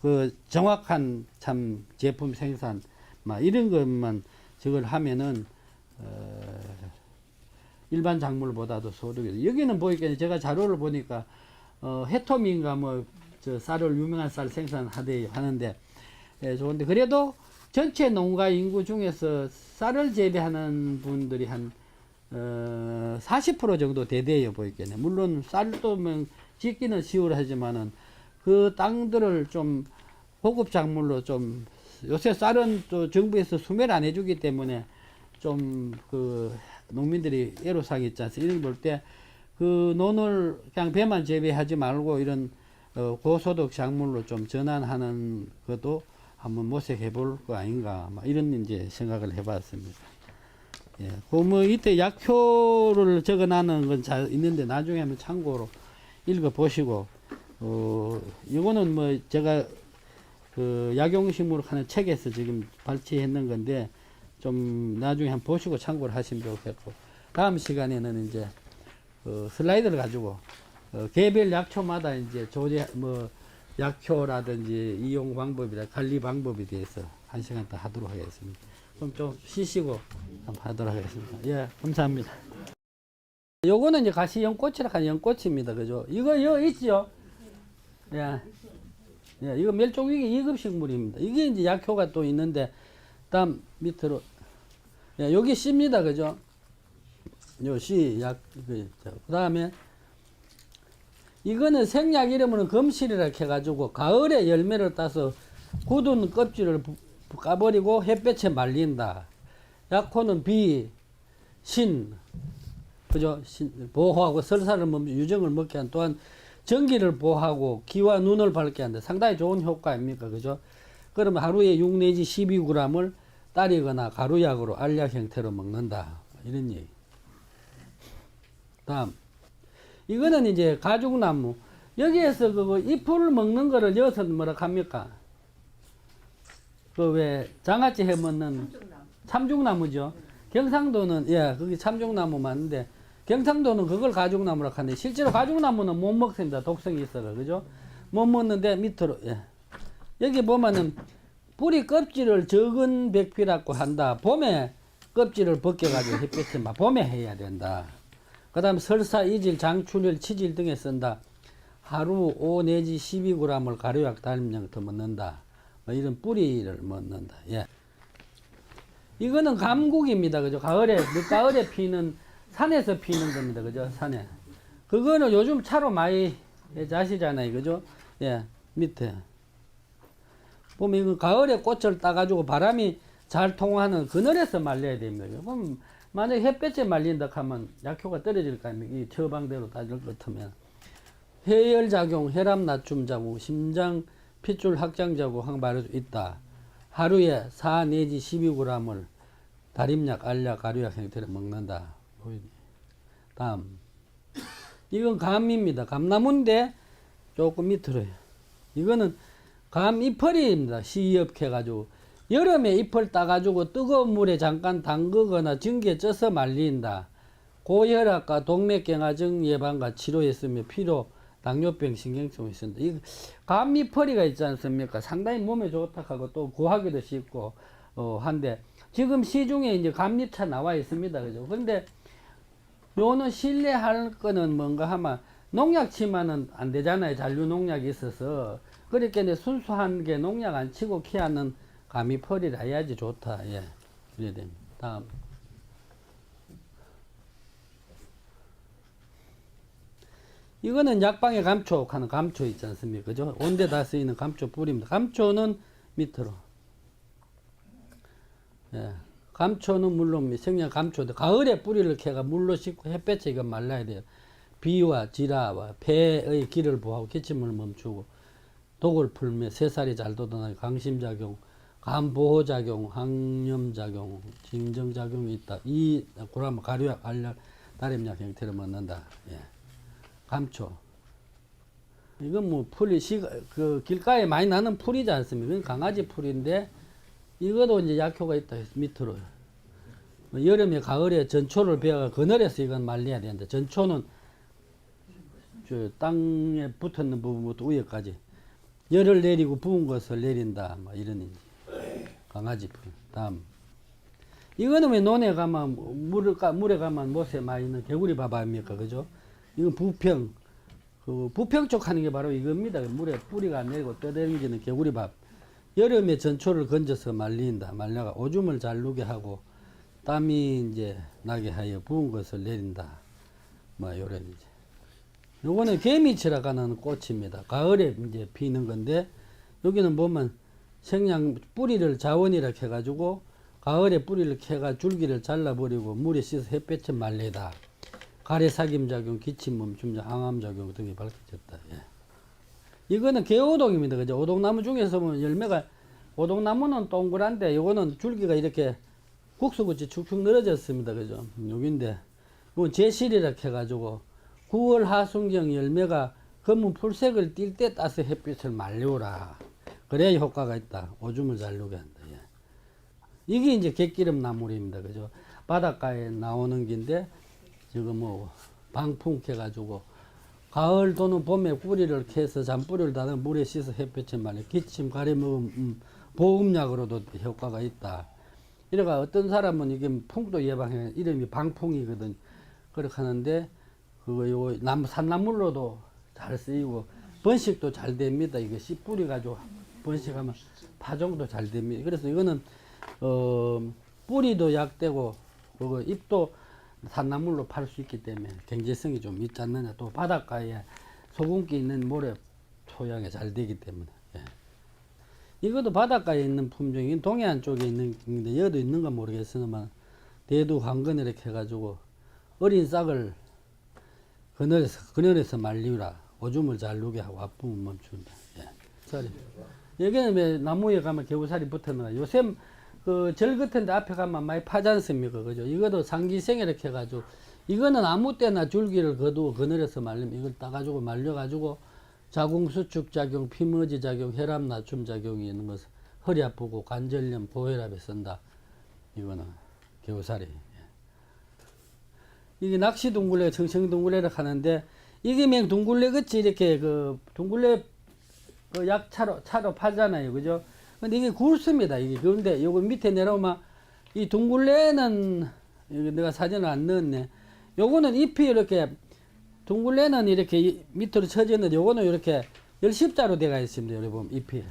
그 정확한 참 제품 생산, 막 이런 것만 저걸 하면은 일반 작물보다도 소득이. 여기는 보니까 제가 자료를 보니까 해토미인가 뭐 쌀을 유명한 쌀 생산하는데 좋은데, 그래도 전체 농가 인구 중에서 쌀을 재배하는 분들이 한 40% 정도 되대요 보이겠네. 물론 쌀도 짓기는 쉬울하지만은 그 땅들을 좀 고급 작물로 좀, 요새 쌀은 또 정부에서 수매를 안 해주기 때문에 좀 그 농민들이 애로사항이 있지 않습니까? 이런 볼 때 그 논을 그냥 배만 재배하지 말고 이런 고소득 작물로 좀 전환하는 것도 한번 모색해 볼 거 아닌가, 막 이런 이제 생각을 해봤습니다. 예, 뭐 이때 약효를 적어놨는 건 잘 있는데 나중에 한번 참고로 읽어 보시고, 이거는 뭐 제가 그 약용식물 하는 책에서 지금 발췌했는 건데 좀 나중에 한번 보시고 참고를 하시면 좋겠고, 다음 시간에는 이제 슬라이드를 가지고 개별 약초마다 이제 약효라든지 이용 방법이나 관리 방법에 대해서 한 시간 더 하도록 하겠습니다. 그럼 좀 쉬시고 한번 하도록 하겠습니다. 예, 감사합니다. 요거는 이제 가시연꽃이라 하는 연꽃입니다. 그죠? 이거 있죠? 예. 예, 이거 멸종위기 2급 식물입니다. 이게 이제 약효가 또 있는데, 다음 밑으로. 예, 여기 씨입니다. 그죠? 요 씨, 그 다음에, 이거는 생약 이름으로는 검실이라 해가지고, 가을에 열매를 따서 굳은 껍질을 까버리고 햇볕에 말린다. 약효는 비, 신, 그죠? 보호하고 설사를 유정을 먹게 한, 또한 전기를 보호하고 기와 눈을 밝게 한다. 상당히 좋은 효과 아닙니까? 그죠? 그러면 하루에 6 내지 12g을 따리거나 가루약으로 알약 형태로 먹는다. 이런 얘기. 다음. 이거는 이제 가죽나무. 여기에서 그거 잎을 먹는 거를 여기서 뭐라 합니까? 그 왜 장아찌 해 먹는 참중나무죠. 경상도는, 예, 그게 참중나무 맞는데, 경상도는 그걸 가죽나무라고 하는데, 실제로 가죽나무는 못 먹습니다. 독성이 있어서. 그죠? 못 먹는데, 밑으로, 예. 여기 보면은, 뿌리 껍질을 적은 백피라고 한다. 봄에 껍질을 벗겨가지고 햇볕에 막 봄에 해야 된다. 그 다음 설사, 이질, 장출혈, 치질 등에 쓴다. 하루 5 내지 12g을 가루약 달임량 더 먹는다. 뭐 이런 뿌리를 먹는다. 예. 이거는 감국입니다. 그죠? 가을에, 늦가을에 피는, 산에서 피는 겁니다. 그죠? 산에. 그거는 요즘 차로 많이 자시잖아요. 그죠? 예. 밑에. 보면 이거 가을에 꽃을 따가지고 바람이 잘 통하는 그늘에서 말려야 됩니다. 그럼 만약에 햇볕에 말린다 하면 약효가 떨어질 거 아닙니까? 이 처방대로 따질 것 같으면. 해열작용, 혈압 낮춤 작용, 심장 핏줄 확장 작용 말할 수 있다. 하루에 4 내지 12g을 달임약, 알약, 가루약 형태로 먹는다. 다음. 이건 감입니다. 감나무인데 조금 밑으로요. 이거는 감 잎을입니다. 시엽해가지고. 여름에 잎을 따가지고 뜨거운 물에 잠깐 담그거나 증기에 쪄서 말린다. 고혈압과 동맥경화증 예방과 치료에 쓰며 피로, 당뇨병, 신경증이 있습니다. 이 감잎허리가 있지 않습니까? 상당히 몸에 좋다 하고 또 구하기도 쉽고 한데 지금 시중에 이제 감잎차 나와 있습니다. 그죠? 근데 요는 신뢰할 거는 뭔가 하면 농약 치면은 안 되잖아요. 잔류 농약이 있어서. 그러니까 이제 순수한 게 농약 안 치고 키하는 감잎허리를 해야지 좋다. 예. 그래야 됩니다. 다음. 이거는 약방에 감초하는 감초 있지 않습니까? 그죠? 온데 다 쓰이는 감초 뿌리입니다. 감초는 밑으로. 예. 감초는 물론 생량 감초인데 가을에 뿌리를 캐가 물로 씻고 햇볕에 이거 말라야 돼요. 비와 지라와 폐의 기를 보호하고 기침을 멈추고 독을 풀며 새살이 잘 돋아나고 강심작용, 간보호작용, 항염작용, 징정작용이 있다. 이 그러면 가루약, 알약, 달임약 형태로 먹는다. 예. 감초. 이건 뭐 풀이 그 길가에 많이 나는 풀이지 않습니까? 이건 강아지 풀인데 이것도 이제 약효가 있다. 밑으로. 여름에 가을에 전초를 베어 그늘에서 이건 말려야 되는데 전초는 저 땅에 붙었는 부분부터 위에까지 열을 내리고 부은 것을 내린다. 뭐 이런 강아지 풀. 다음. 이거는 왜 논에 가면 물에 가면 못에 많이 있는 개구리 밥 아닙니까? 그죠? 이건 부평. 그 부평 쪽 하는 게 바로 이겁니다. 물에 뿌리가 안 내리고 떠다니는 개구리 밥. 여름에 전초를 건져서 말린다. 말려가 오줌을 잘 누게 하고 땀이 이제 나게 하여 부은 것을 내린다. 뭐 요런 이제. 요거는 개미치라고 하는 꽃입니다. 가을에 이제 피는 건데 여기는 보면 생양 뿌리를 자원이라 해가지고 가을에 뿌리를 캐가 줄기를 잘라버리고 물에 씻어 햇볕에 말리다. 가래삭임 작용, 기침 멈춤, 항암 작용 등이 밝혀졌다. 예. 이거는 개오동입니다. 그죠? 오동나무 중에서 보면 열매가 오동나무는 동그란데 이거는 줄기가 이렇게 국수같이 축축 늘어졌습니다. 그죠? 여기인데 이건 제실이라 해가지고 9월 하순경 열매가 검은 풀색을 띌 때 따서 햇빛을 말려오라. 그래야 효과가 있다. 오줌을 잘 누게 한다. 예. 이게 이제 갯기름 나물입니다. 그죠? 바닷가에 나오는 긴데 지금 뭐 방풍 캐가지고 가을 또는 봄에 뿌리를 캐서 잔뿌리를 닫아 물에 씻어 햇볕에 말려 기침 가래먹음 보음약으로도 효과가 있다. 이래가 어떤 사람은 이게 풍도 예방해 이름이 방풍이거든. 그렇게 하는데 그거 요 산나물로도 잘 쓰이고 번식도 잘 됩니다. 이거 씨 뿌리 가지고 번식하면 파종도 잘 됩니다. 그래서 이거는 뿌리도 약되고 그거 잎도 산나물로 팔 수 있기 때문에 경제성이 좀 있지 않느냐. 또 바닷가에 소금기 있는 모래 토양에 잘 되기 때문에. 예. 이것도 바닷가에 있는 품종이 동해안 쪽에 있는 건데 여도 있는가 모르겠으나 대두 황건 이렇게 해가지고 어린 싹을 그늘에서 말리라. 오줌을 잘 누게 하고 아픔을 멈춘다. 예. 살이. 여기는 왜 나무에 가면 개구살이 붙었는가. 요새 그 절 같은데 앞에 가면 많이 파지 않습니까? 그죠? 이것도 상기생 이렇게 해가지고 이거는 아무 때나 줄기를 거두고 그늘에서 말리면 이걸 따가지고 말려가지고 자궁수축 작용, 피머지 작용, 혈압 낮춤 작용이 있는 것은 허리 아프고 관절염, 고혈압에 쓴다. 이거는 개구살이. 이게 낚시 둥글레, 청청 둥글레를 하는데 이게 맹 둥글레 같이 이렇게 그 둥글레 그 약차로 팔잖아요. 그죠? 근데 이게 굵습니다. 이게 그런데 요거 밑에 내려오면 이 둥글레는 여기 내가 사진을 안 넣었네. 요거는 잎이 이렇게 둥글레는 이렇게 밑으로 쳐져 있는데 요거는 이렇게 열십자로 되어 있습니다. 여기 보면 잎이.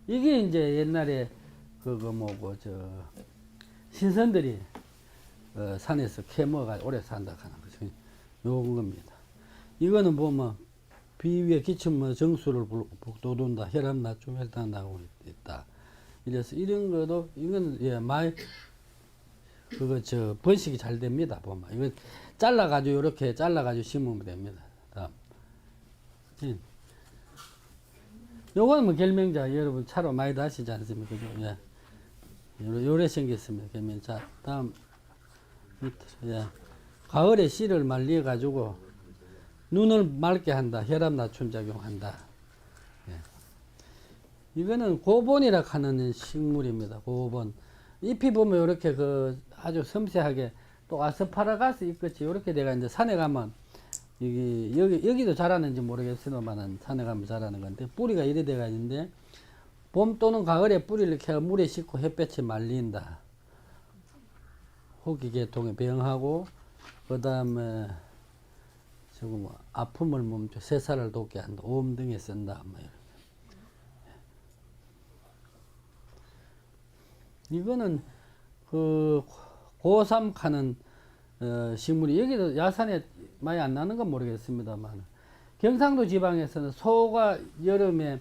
이게 이제 옛날에 그거 뭐고 저 신선들이 산에서 캐먹어 오래 산다 하는 거죠. 요건 겁니다. 이거는 보면 비위에 기침 정수를 돋운다. 혈압 낮춤 혈당 나오고 있다. 이래서 이런 것도 이건 예 많이 그거 저 번식이 잘 됩니다. 보면 이거 잘라가지고 이렇게 잘라가지고 심으면 됩니다. 다음. 요거는 뭐 결명자 여러분 차로 많이 다시지 않습니까? 그죠? 예. 요래 생겼습니다. 결명자. 다음 밑으로 예. 가을에 씨를 말려 가지고 눈을 맑게 한다. 혈압 낮춤 작용한다. 예. 이거는 고본이라 하는 식물입니다. 고본. 잎이 보면 이렇게 그 아주 섬세하게 또 아스파라가스 잎같이 이렇게 내가 이제 산에 가면 여기도 자라는지 모르겠으나만 산에 가면 자라는 건데 뿌리가 이래 돼가 있는데 봄 또는 가을에 뿌리를 캐 물에 씻고 햇볕에 말린다. 호기계통에 병하고 그 다음에 저거 뭐 아픔을 멈춰 새살을 돋게 한다. 오음 등에 쓴다. 뭐 이거는 그 고삼 카는 식물이 여기도 야산에 많이 안 나는 건 모르겠습니다만 경상도 지방에서는 소가 여름에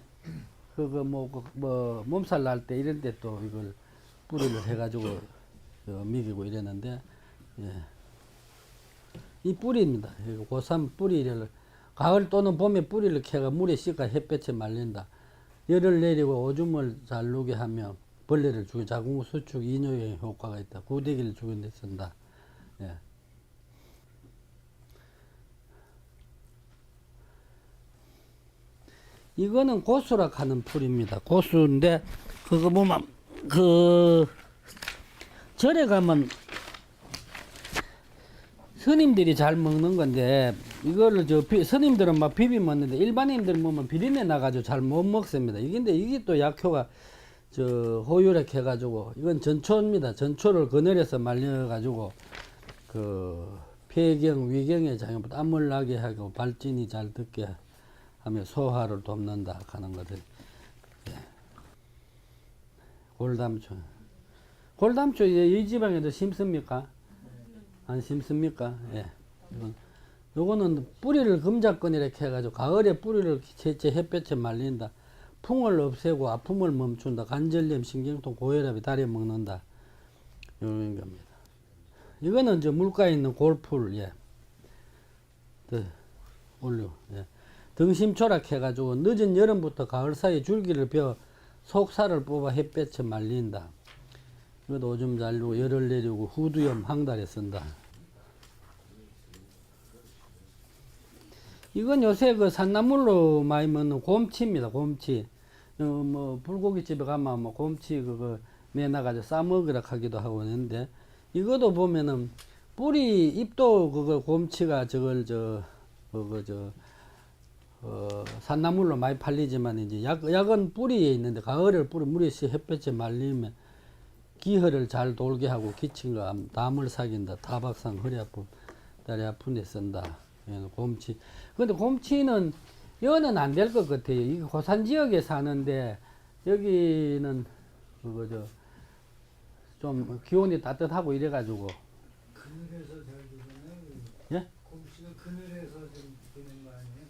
그거 뭐 몸살 날 때 이런 때 또 이걸 뿌리를 해가지고 먹이고 이랬는데 예. 이 뿌리입니다. 고삼 뿌리를 가을 또는 봄에 뿌리를 캐가 물에 씻가 햇볕에 말린다. 열을 내리고 오줌을 잘 누게 하며 벌레를 죽여 자궁 수축 이뇨에 효과가 있다. 구데기를 죽이는 데 쓴다. 예. 이거는 고수라 하는 풀입니다. 고수인데 그거 보면 그 절에 가면 스님들이 잘 먹는 건데 이거를 스님들은 막 비비 먹는데 일반인들 먹으면 비린내 나가지고 잘 못 먹습니다. 이게 또 약효가 호유력 해가지고 이건 전초입니다. 전초를 그늘에서 말려가지고 그 폐경 위경에 작용 땀을 나게 하고 발진이 잘 듣게 하며 소화를 돕는다 하는 것들. 예. 골담초 이 지방에도 심습니까? 안 심습니까? 예. 요거는 뿌리를 금작권 이렇게 해가지고 가을에 뿌리를 제때 햇볕에 말린다. 풍을 없애고 아픔을 멈춘다. 관절염, 신경통, 고혈압이 다려 먹는다. 이런 겁니다. 이거는 물가에 있는 골풀, 예. 올려, 예. 등심초락 해가지고 늦은 여름부터 가을 사이 줄기를 베어 속살을 뽑아 햇볕에 말린다. 이것도 오줌 잘리고 열을 내리고 후두염 항달에 쓴다. 이건 요새 그 산나물로 많이 먹는 곰치입니다. 곰치. 뭐 불고기집에 가면 뭐 곰치 그거 내놔가지고 싸먹으라 하기도 하고 있는데 이것도 보면은 뿌리 잎도 그거 곰치가 산나물로 많이 팔리지만 이제 약은 뿌리에 있는데 가을에 뿌리 물에 햇볕에 말리면 기혈을 잘 돌게 하고 기침과 담을 사귄다. 타박상 허리 아픔 다리 아픈 데 쓴다. 곰치. 근데 곰치는 여는 안 될 것 같아요. 이 고산 지역에 사는데 여기는 그거 좀 기온이 따뜻하고 이래가지고. 그늘에서 잘 되잖아요. 예? 곰씨가 그늘에서 좀 되는 거 아니에요?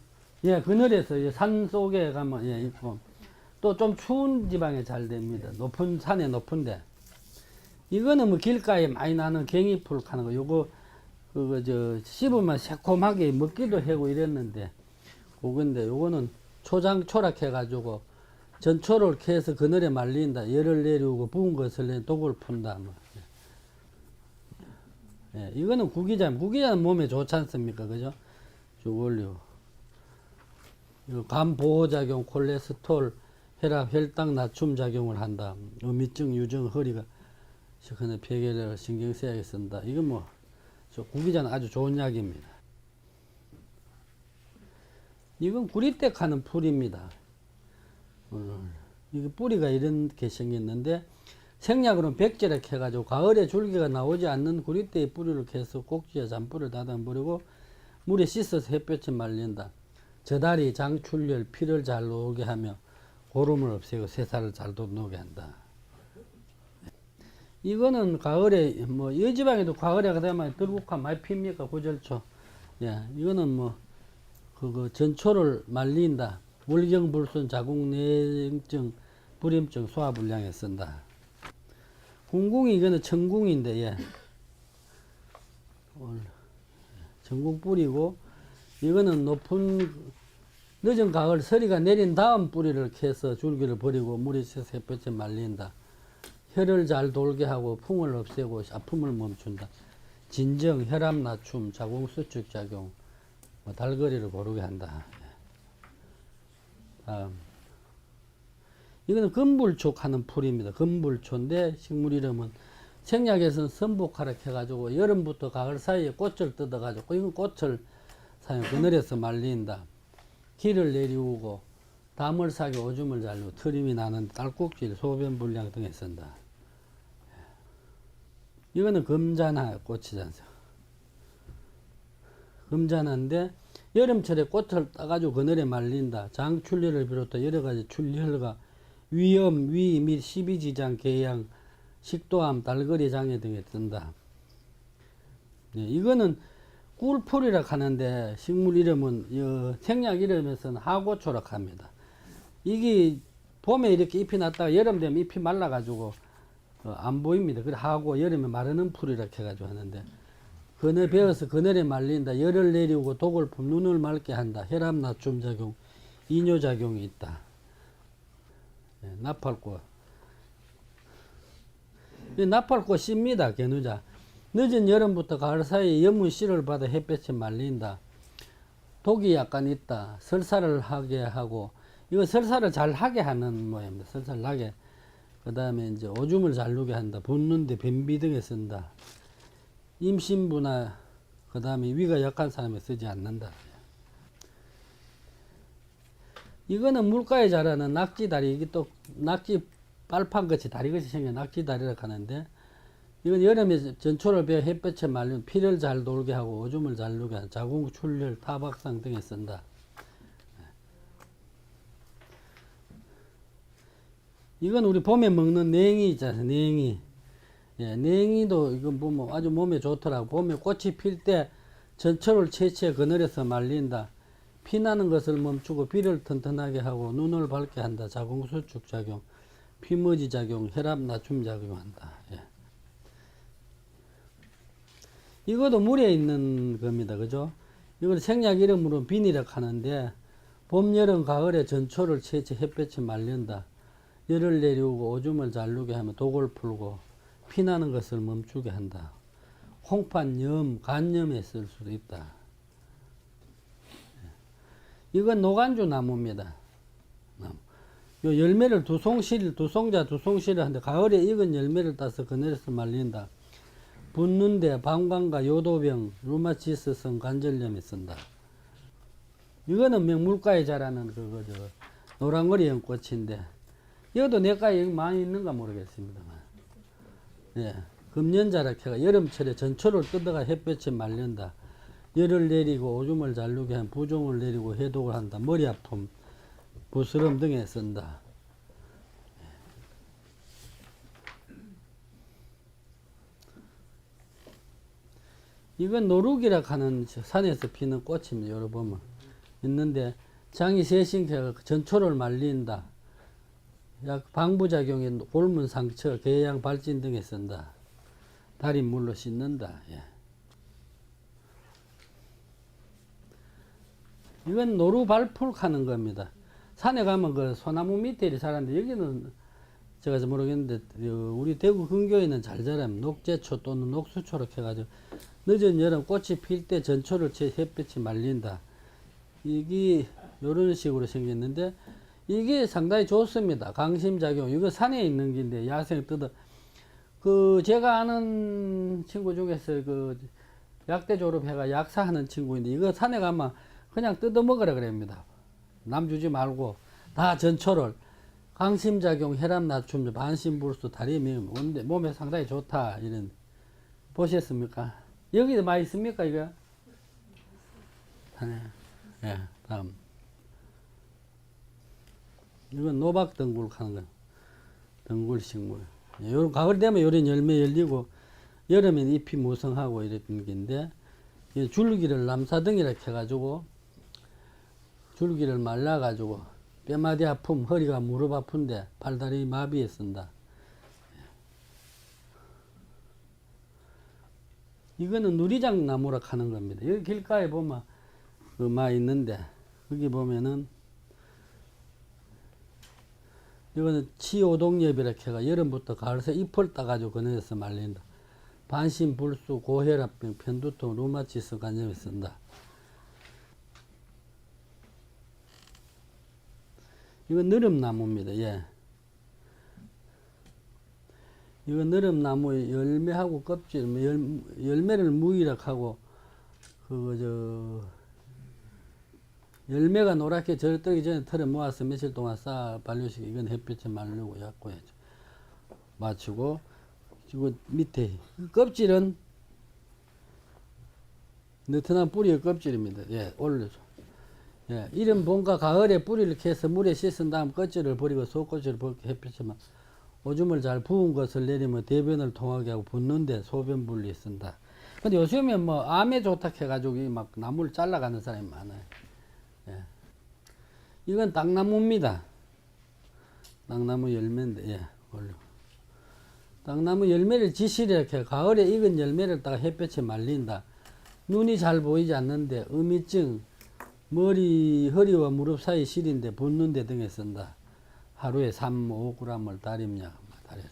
예, 그늘에서 산 속에 가면 예 있고 또 좀 추운 지방에 잘 됩니다. 높은 산에 높은데. 이거는 뭐 길가에 많이 나는 갱이풀 하는 거. 요거 그거 씹으면 새콤하게 먹기도 하고 이랬는데 그건데 요거는 초장 해가지고 전초를 캐서 그늘에 말린다. 열을 내리고 부은 것을 내 독을 푼다. 뭐. 예, 이거는 구기자는 몸에 좋지 않습니까? 그죠? 쭉 올려. 간 보호작용, 콜레스테롤, 혈압, 혈당 낮춤 작용을 한다. 어미증, 유증, 허리가 시큰에 폐결을 신경 쓰여야 쓴다. 이건 뭐, 구기자는 아주 좋은 약입니다. 이건 구리댁 하는 풀입니다. 이거 뿌리가 이렇게 생겼는데, 생약으로는 백제라 해가지고 가을에 줄기가 나오지 않는 구리대의 뿌리를 캐서 꼭지에 잔뿌리를 닫아버리고 물에 씻어서 햇볕에 말린다. 저다리, 장출혈, 피를 잘 나오게 하며 고름을 없애고 새살을 잘 돋노게 한다. 이거는 가을에 뭐 여지방에도 가을에 그다음에 들국화 많이 핍니까 구절초. 예, 이거는 뭐 그거 전초를 말린다. 월경불순, 자궁내증, 불임증, 소화불량에 쓴다. 궁궁이 이거는 천궁인데 예. 천궁 뿌리고 이거는 높은 늦은 가을 서리가 내린 다음 뿌리를 캐서 줄기를 버리고 물에 씻어 햇볕에 말린다. 혈을 잘 돌게 하고 풍을 없애고 아픔을 멈춘다. 진정, 혈압 낮춤, 자궁수축 작용, 뭐 달거리를 고르게 한다. 다음. 이거는 금불촉 하는 풀입니다. 금불초인데 식물 이름은 생약에서는 선복하라 해가지고 여름부터 가을 사이에 꽃을 뜯어가지고 이건 꽃을 사용 그늘에서 말린다. 기를 내리우고 담을 사기 오줌을 잘리고 트림이 나는 딸꾹질 소변 불량 등에 쓴다. 이거는 금자나 꽃이잖아요. 금자나인데 여름철에 꽃을 따가지고 그늘에 말린다. 장출혈을 비롯해 여러가지 출혈과 위염, 위 및 십이지장, 궤양, 식도암, 달거리 장애 등에 뜬다. 네, 이거는 꿀풀이라 하는데 식물 이름은 생약 이름에서는 하고초라 합니다. 이게 봄에 이렇게 잎이 났다가 여름 되면 잎이 말라가지고 안 보입니다. 그래 하고 여름에 마르는 풀이라 해가지고 하는데 그늘 베어서 그늘에 말린다. 열을 내리우고 독을 품 눈을 맑게 한다. 혈압 낮춤 작용, 이뇨 작용이 있다. 네, 나팔꽃. 이 나팔꽃 씁니다. 개누자. 늦은 여름부터 가을 사이에 염분 씨를 받아 햇볕에 말린다. 독이 약간 있다. 설사를 하게 하고 이거 설사를 잘 하게 하는 모양입니다. 설사를 나게. 그 다음에 이제 오줌을 잘 누게 한다. 붓는데 변비 등에 쓴다. 임신부나 그 다음에 위가 약한 사람에 쓰지 않는다. 이거는 물가에 자라는 낙지다리. 이게 또 낙지 빨판같이 다리같이 생긴 낙지다리라고 하는데 이건 여름에 전초를 베어 햇볕에 말리면 피를 잘 돌게 하고 오줌을 잘 누게 하는 자궁 출혈, 타박상 등에 쓴다. 이건 우리 봄에 먹는 냉이 있잖아요. 냉이. 예, 냉이도 이거 보면 아주 몸에 좋더라고. 봄에 꽃이 필 때 전초를 채취해 그늘에서 말린다. 피나는 것을 멈추고 비를 튼튼하게 하고 눈을 밝게 한다. 자궁수축 작용, 피머지 작용, 혈압 낮춤 작용한다. 예. 이것도 물에 있는 겁니다. 그죠? 이건 생약 이름으로 비니라고 하는데 봄, 여름, 가을에 전초를 채취해 햇볕에 말린다. 열을 내리우고 오줌을 잘 누게 하며 독을 풀고 피나는 것을 멈추게 한다. 홍판염, 간염에 쓸 수도 있다. 이건 노간주 나무입니다. 요 열매를 두송자를 하는데 가을에 익은 열매를 따서 그늘에서 말린다. 붓는데 방광과 요도병, 루마티스성 관절염에 쓴다. 이거는 물가에 자라는 그거죠. 노랑거리 연꽃인데 이것도 내과에 많이 있는가 모르겠습니다만. 예, 금년자라 해가 여름철에 전초를 뜯어가 햇볕에 말린다. 열을 내리고 오줌을 잘 누게 한 부종을 내리고 해독을 한다. 머리 아픔, 부스럼 등에 쓴다. 이건 노룩이라 하는 산에서 피는 꽃입니다. 여러 보면 있는데 장이 세신해가 전초를 말린다. 약 방부작용에 골문 상처, 궤양 발진 등에 쓴다. 다리 물로 씻는다. 예. 이건 노루발풀 하는 겁니다. 산에 가면 그 소나무 밑에 자라는데 여기는 제가 모르겠는데 우리 대구 근교에는 잘 자라요. 녹제초 또는 녹수초로 해가지고 늦은 여름 꽃이 필 때 전초를 채 햇볕이 말린다. 이게 이런 식으로 생겼는데 이게 상당히 좋습니다. 강심작용. 이거 산에 있는 긴데 야생 뜯어. 제가 아는 친구 중에서 약대 졸업해가 약사하는 친구인데 이거 산에 가면 그냥 뜯어 먹으라 그럽니다. 남 주지 말고 다 전초를 강심작용, 혈압 낮춤, 반신불수, 다리 미음, 몸에 상당히 좋다. 이런 보셨습니까? 여기도 많이 있습니까 이거? 네. 예, 다음. 이건 노박 덩굴 하는 거. 덩굴 식물. 예, 요런 가을 되면 요런 열매 열리고 여름엔 잎이 무성하고 이런 게인데 줄기를 남사등이라 해가지고 줄기를 말라가지고 뼈마디 아픔, 허리가 무릎 아픈데 팔다리 마비에 쓴다. 이거는 누리장 나무라 하는 겁니다. 여기 길가에 보면 많이 있는데 여기 보면은 이거는 치오동엽이라 해가 여름부터 가을새 잎을 따가지고 그늘에서 말린다. 반신불수, 고혈압병, 편두통, 루마티스 관절에 쓴다. 이건 느릅나무입니다. 예. 이건 느릅나무의 열매하고 껍질, 열매를 무이락하고 열매가 노랗게 절뜨기 전에 털에 모아서 며칠 동안 쌓아 발효시키. 이건 햇볕에 말르고 약고해 마치고, 이거 밑에 껍질은 느슨한 뿌리의 껍질입니다. 예, 올려줘. 예, 이런 봄과 가을에 뿌리를 캐서 물에 씻은 다음 껍질을 버리고 속껍질을 벗겨 햇빛에만 오줌을 잘 부은 것을 내리면 대변을 통하게 하고 붓는데 소변 분리에 쓴다. 근데 요즘에 뭐 암에 좋다 해가지고 막 나무를 잘라가는 사람이 많아요. 예. 이건 땅나무입니다. 땅나무 열매인데, 예, 올려. 땅나무 열매를 지시려 해 가을에 익은 열매를 따가 햇볕에 말린다. 눈이 잘 보이지 않는데 어미증, 허리와 무릎 사이 시린데 붓는데 등에 쓴다. 하루에 3, 5g을 다림약 달여서.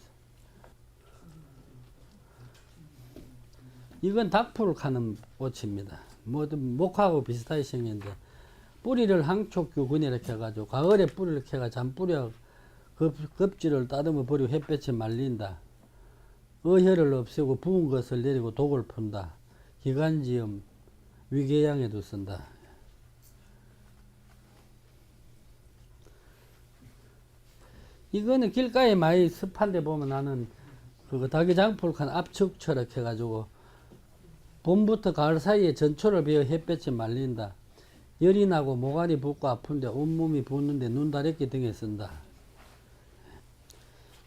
이건 닭풀 하는 꽃입니다. 목하고 비슷하게 생겼는데 뿌리를 항촉규근에 이렇게 해가지고 가을에 뿌리를 캐가 잔뿌리와 껍질을 따듬어 버리고 햇볕에 말린다. 어혈을 없애고 부은 것을 내리고 독을 푼다. 기관지염, 위궤양에도 쓴다. 이거는 길가에 많이 습한데 보면 나는 그거 닭이장풀칸 압축처럼 해가지고 봄부터 가을 사이에 전초를 베어 햇볕에 말린다. 열이 나고 모가리 붓고 아픈데 온몸이 붓는데 눈 다래끼 등에 쓴다.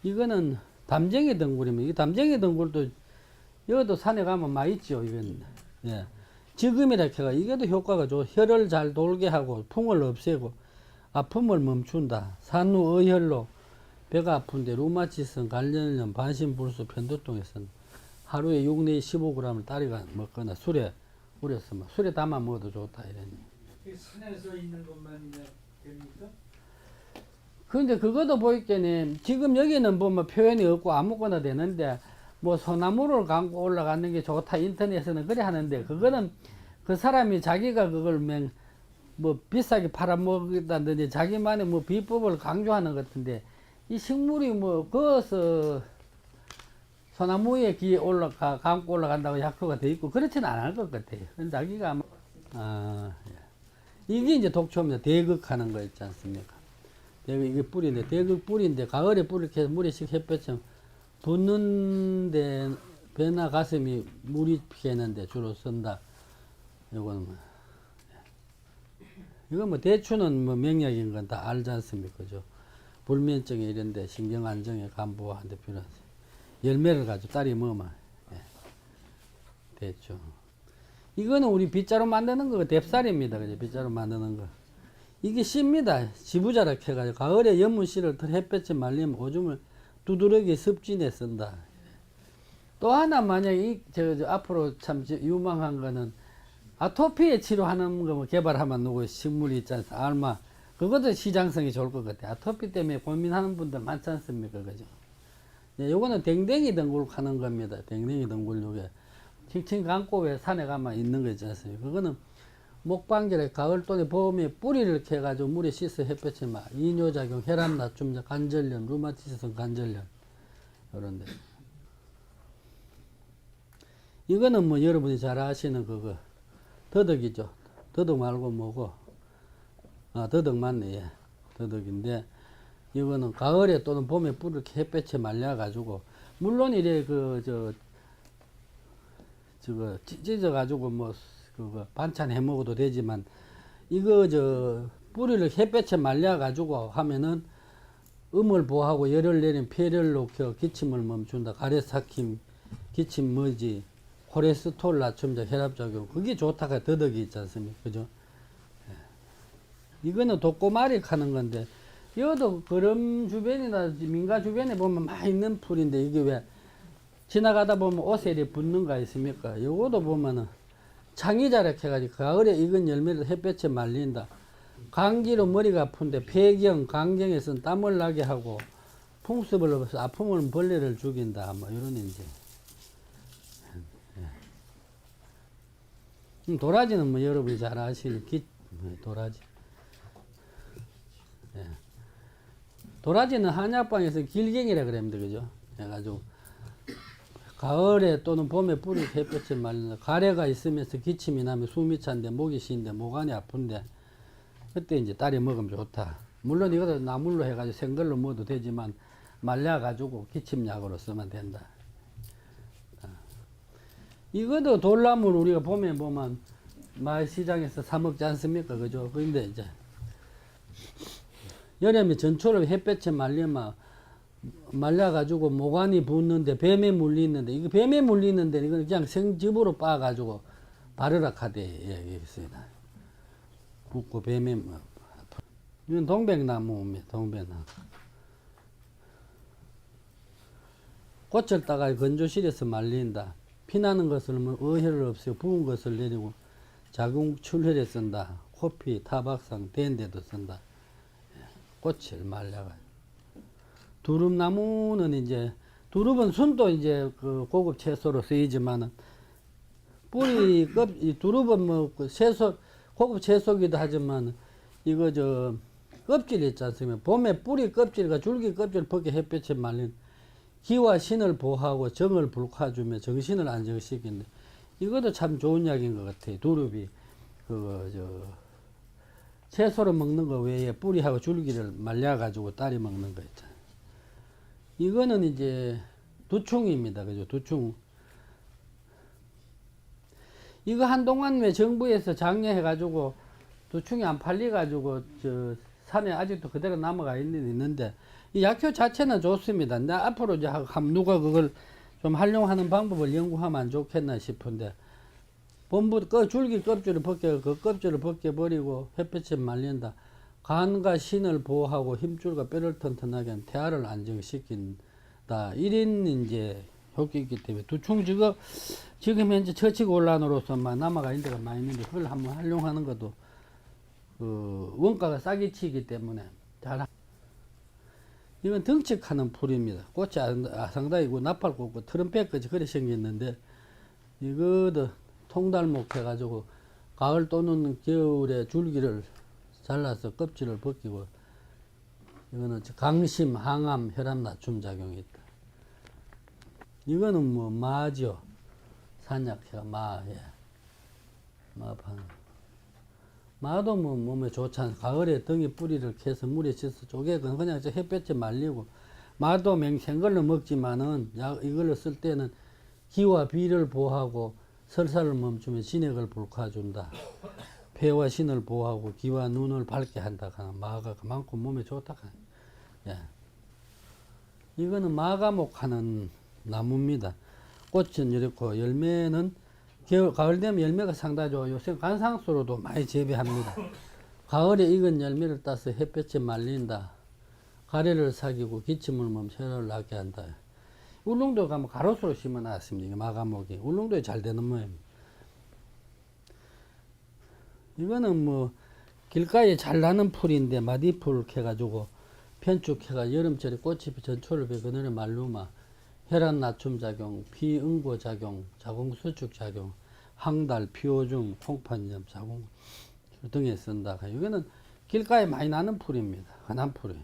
이거는 담쟁이 덩굴입니다. 이 담쟁이 덩굴도 여기도 산에 가면 많이 있죠. 이건 예. 지금이라 해가 이게도 효과가 좋아. 혈을 잘 돌게 하고 풍을 없애고 아픔을 멈춘다. 산후 어혈로 배가 아픈데 루마티스, 관련염, 반신불수, 편두통에서는 하루에 6, 4, 15g을 따리가 먹거나 술에 우려서 술에 담아 먹어도 좋다 이러니. 산에서 있는 것만 됩니까? 그런데 그것도 보이겠네. 지금 여기는 보면 표현이 없고 아무거나 되는데 뭐 소나무를 감고 올라가는 게 좋다 인터넷에서는 그래 하는데 그거는 그 사람이 자기가 그걸 뭐 비싸게 팔아먹는다든지 자기만의 뭐 비법을 강조하는 것 같은데 이 식물이 뭐 그어서 소나무에 기에 감고 올라간다고 약효가 돼 있고 그렇지는 않을 것 같아요. 자기가 이게 이제 독초입니다. 대극하는 거 있지 않습니까? 이게 뿌리인데 대극 뿌리인데 가을에 뿌리를 캐서 물에 식 햇볕처럼 붓는데 배나 가슴이 물이 피겠는데 주로 쓴다. 이거는 이건 뭐 대추는 뭐 명약인 건 다 알지 않습니까? 그죠? 불면증에 이런데 신경 안정에 간부한테 필요하지. 열매를 가지고 딸이 먹으면 예. 대추. 이거는 우리 빗자루 만드는 거 뎁살입니다. 그죠? 빗자루 만드는 거. 이게 씨입니다. 지부자라 해가지고 가을에 연문씨를 햇볕에 말리면 오줌을 두드러기 습진에 쓴다. 또 하나 만약에 앞으로 참 유망한 거는 아토피에 치료하는 거 뭐 개발하면 누구 식물이 있지 않습니까? 알마. 그것도 시장성이 좋을 것 같아요. 아토피 때문에 고민하는 분들 많지 않습니까? 그죠? 예, 요거는 댕댕이 덩굴 하는 겁니다. 댕댕이 덩굴 요게. 칭칭 감고 왜 산에 가면 있는 거 있지 않습니까? 그거는 목방절에 가을 또는 봄에 뿌리를 캐가지고 물에 씻어 햇볕에 막 이뇨작용, 혈압 낮춤, 관절염, 루마티스성 관절염 요런데. 이거는 뭐 여러분이 잘 아시는 그거 더덕이죠. 더덕 말고 뭐고 더덕 맞네. 예. 더덕인데 이거는 가을에 또는 봄에 뿌리를 햇볕에 말려가지고, 물론 이래 저거 찢어가지고 뭐 그거 반찬 해 먹어도 되지만, 이거 뿌리를 햇볕에 말려가지고 하면은 음을 보호하고 열을 내린 폐를 녹여 기침을 멈춘다. 가래삭힘, 기침 머지, 콜레스테롤 낮춤자, 혈압작용, 그게 좋다가 더덕이 있지 않습니까? 그죠? 이거는 독고마리 하는 건데, 이것도 거름 주변이나 민가 주변에 보면 많이 있는 풀인데, 이게 왜 지나가다 보면 옷에 이렇게 붙는 거 있습니까? 요거도 보면은 창이 자락해가지고 가을에 익은 열매를 햇볕에 말린다. 감기로 머리가 아픈데 폐경, 강경에서는 땀을 나게 하고 풍습을 넣어서 아픔을 벌레를 죽인다. 뭐 이런 이제. 도라지는 뭐 여러분이 잘 아시는 도라지. 예. 도라지는 한약방에서 길갱이라 그럽니다. 그죠? 해가지고 가을에 또는 봄에 뿌리 햇볕에 말린다. 가래가 있으면서 기침이 나면 숨이 찬데 목이 쉬는데 목안이 아픈데 그때 이제 딸이 먹으면 좋다. 물론 이것도 나물로 해가지고 생걸로 먹어도 되지만 말려가지고 기침약으로 쓰면 된다. 이것도 돌나물 우리가 봄에 보면 마을시장에서 사 먹지 않습니까? 그죠? 그런데 이제 여름에 전초를 햇볕에 말려가지고 모관이 붓는데 뱀에 물리는데, 이거 뱀에 물리는데 이건 그냥 생즙으로 빻아가지고 바르라 카드에 있습니다. 붓고 뱀에 이건 동백나무입니다. 동백나무. 꽃을 따가 건조실에서 말린다. 피나는 것을 어혈을 없애고 부은 것을 내리고 자궁 출혈에 쓴다. 코피, 타박상, 대인데도 쓴다. 꽃을 말려가. 두릅나무는 이제 두릅은 순도 이제 그 고급 채소로 쓰이지만은 뿌리 두릅은 뭐 채소 고급 채소기도 하지만 이거 껍질 있지 않습니까? 봄에 뿌리 껍질과 줄기 껍질 벗겨 햇볕에 말린 기와 신을 보호하고 정을 불화주며 정신을 안정시키는데, 이것도 참 좋은 약인 것 같아요. 두릅이 채소로 먹는 거 외에 뿌리하고 줄기를 말려가지고 딸이 먹는 거 있잖아요. 이거는 이제 두충입니다. 그죠? 두충. 이거 한동안 왜 정부에서 장려해가지고 두충이 안 팔려가지고 산에 아직도 그대로 남아가 있는데, 이 약효 자체는 좋습니다. 나 앞으로 이제 누가 그걸 좀 활용하는 방법을 연구하면 안 좋겠나 싶은데, 본부 줄기 껍질을 그 껍질을 벗겨버리고 햇볕에 말린다. 간과 신을 보호하고 힘줄과 뼈를 튼튼하게 하는 태아를 안정시킨다. 1인 이제 효과 있기 때문에 두충 지금 현재 처치고 올란으로서만 남아가 있는 데가 많이 있는데, 그걸 한번 활용하는 것도 원가가 싸게 치기 때문에 잘. 이건 등축하는 풀입니다. 꽃이 상당히고 나팔꽃고 트럼펫까지 그래 생겼는데, 이거도 통달목 해가지고 가을 또는 겨울에 줄기를 잘라서 껍질을 벗기고, 이거는 강심, 항암, 혈압 낮춤 작용이 있다. 이거는 뭐 마죠. 산약해가 마판. 마도 뭐 몸에 좋잖아. 가을에 등에 뿌리를 캐서 물에 씻어 쪼개고 그냥 햇볕에 말리고, 마도 생걸로 먹지만은 이걸로 쓸 때는 기와 비를 보호하고 설사를 멈추면 진액을 불화준다. 폐와 신을 보호하고 기와 눈을 밝게 한다. 마가 그만큼 몸에 좋다. 예. 이거는 마가목 하는 나무입니다. 꽃은 이렇고 열매는 가을 되면 열매가 상당히 좋아요. 요새 관상수로도 많이 재배합니다. 가을에 익은 열매를 따서 햇볕에 말린다. 가래를 사귀고 기침을 멈춰 혈압을 낫게 한다. 울릉도 가면 가로수로 심어놨습니다. 마가목이 울릉도에 잘 되는 모양입니다. 이거는 뭐 길가에 잘 나는 풀인데, 마디풀 캐가지고 편축해가 여름철에 꽃이 전초를 베거는 말루마, 혈압 낮춤 작용, 피응고 작용, 자궁 수축 작용, 항달, 피오중, 콩판염, 자궁 등에 쓴다. 이거는 길가에 많이 나는 풀입니다. 흔한 풀이.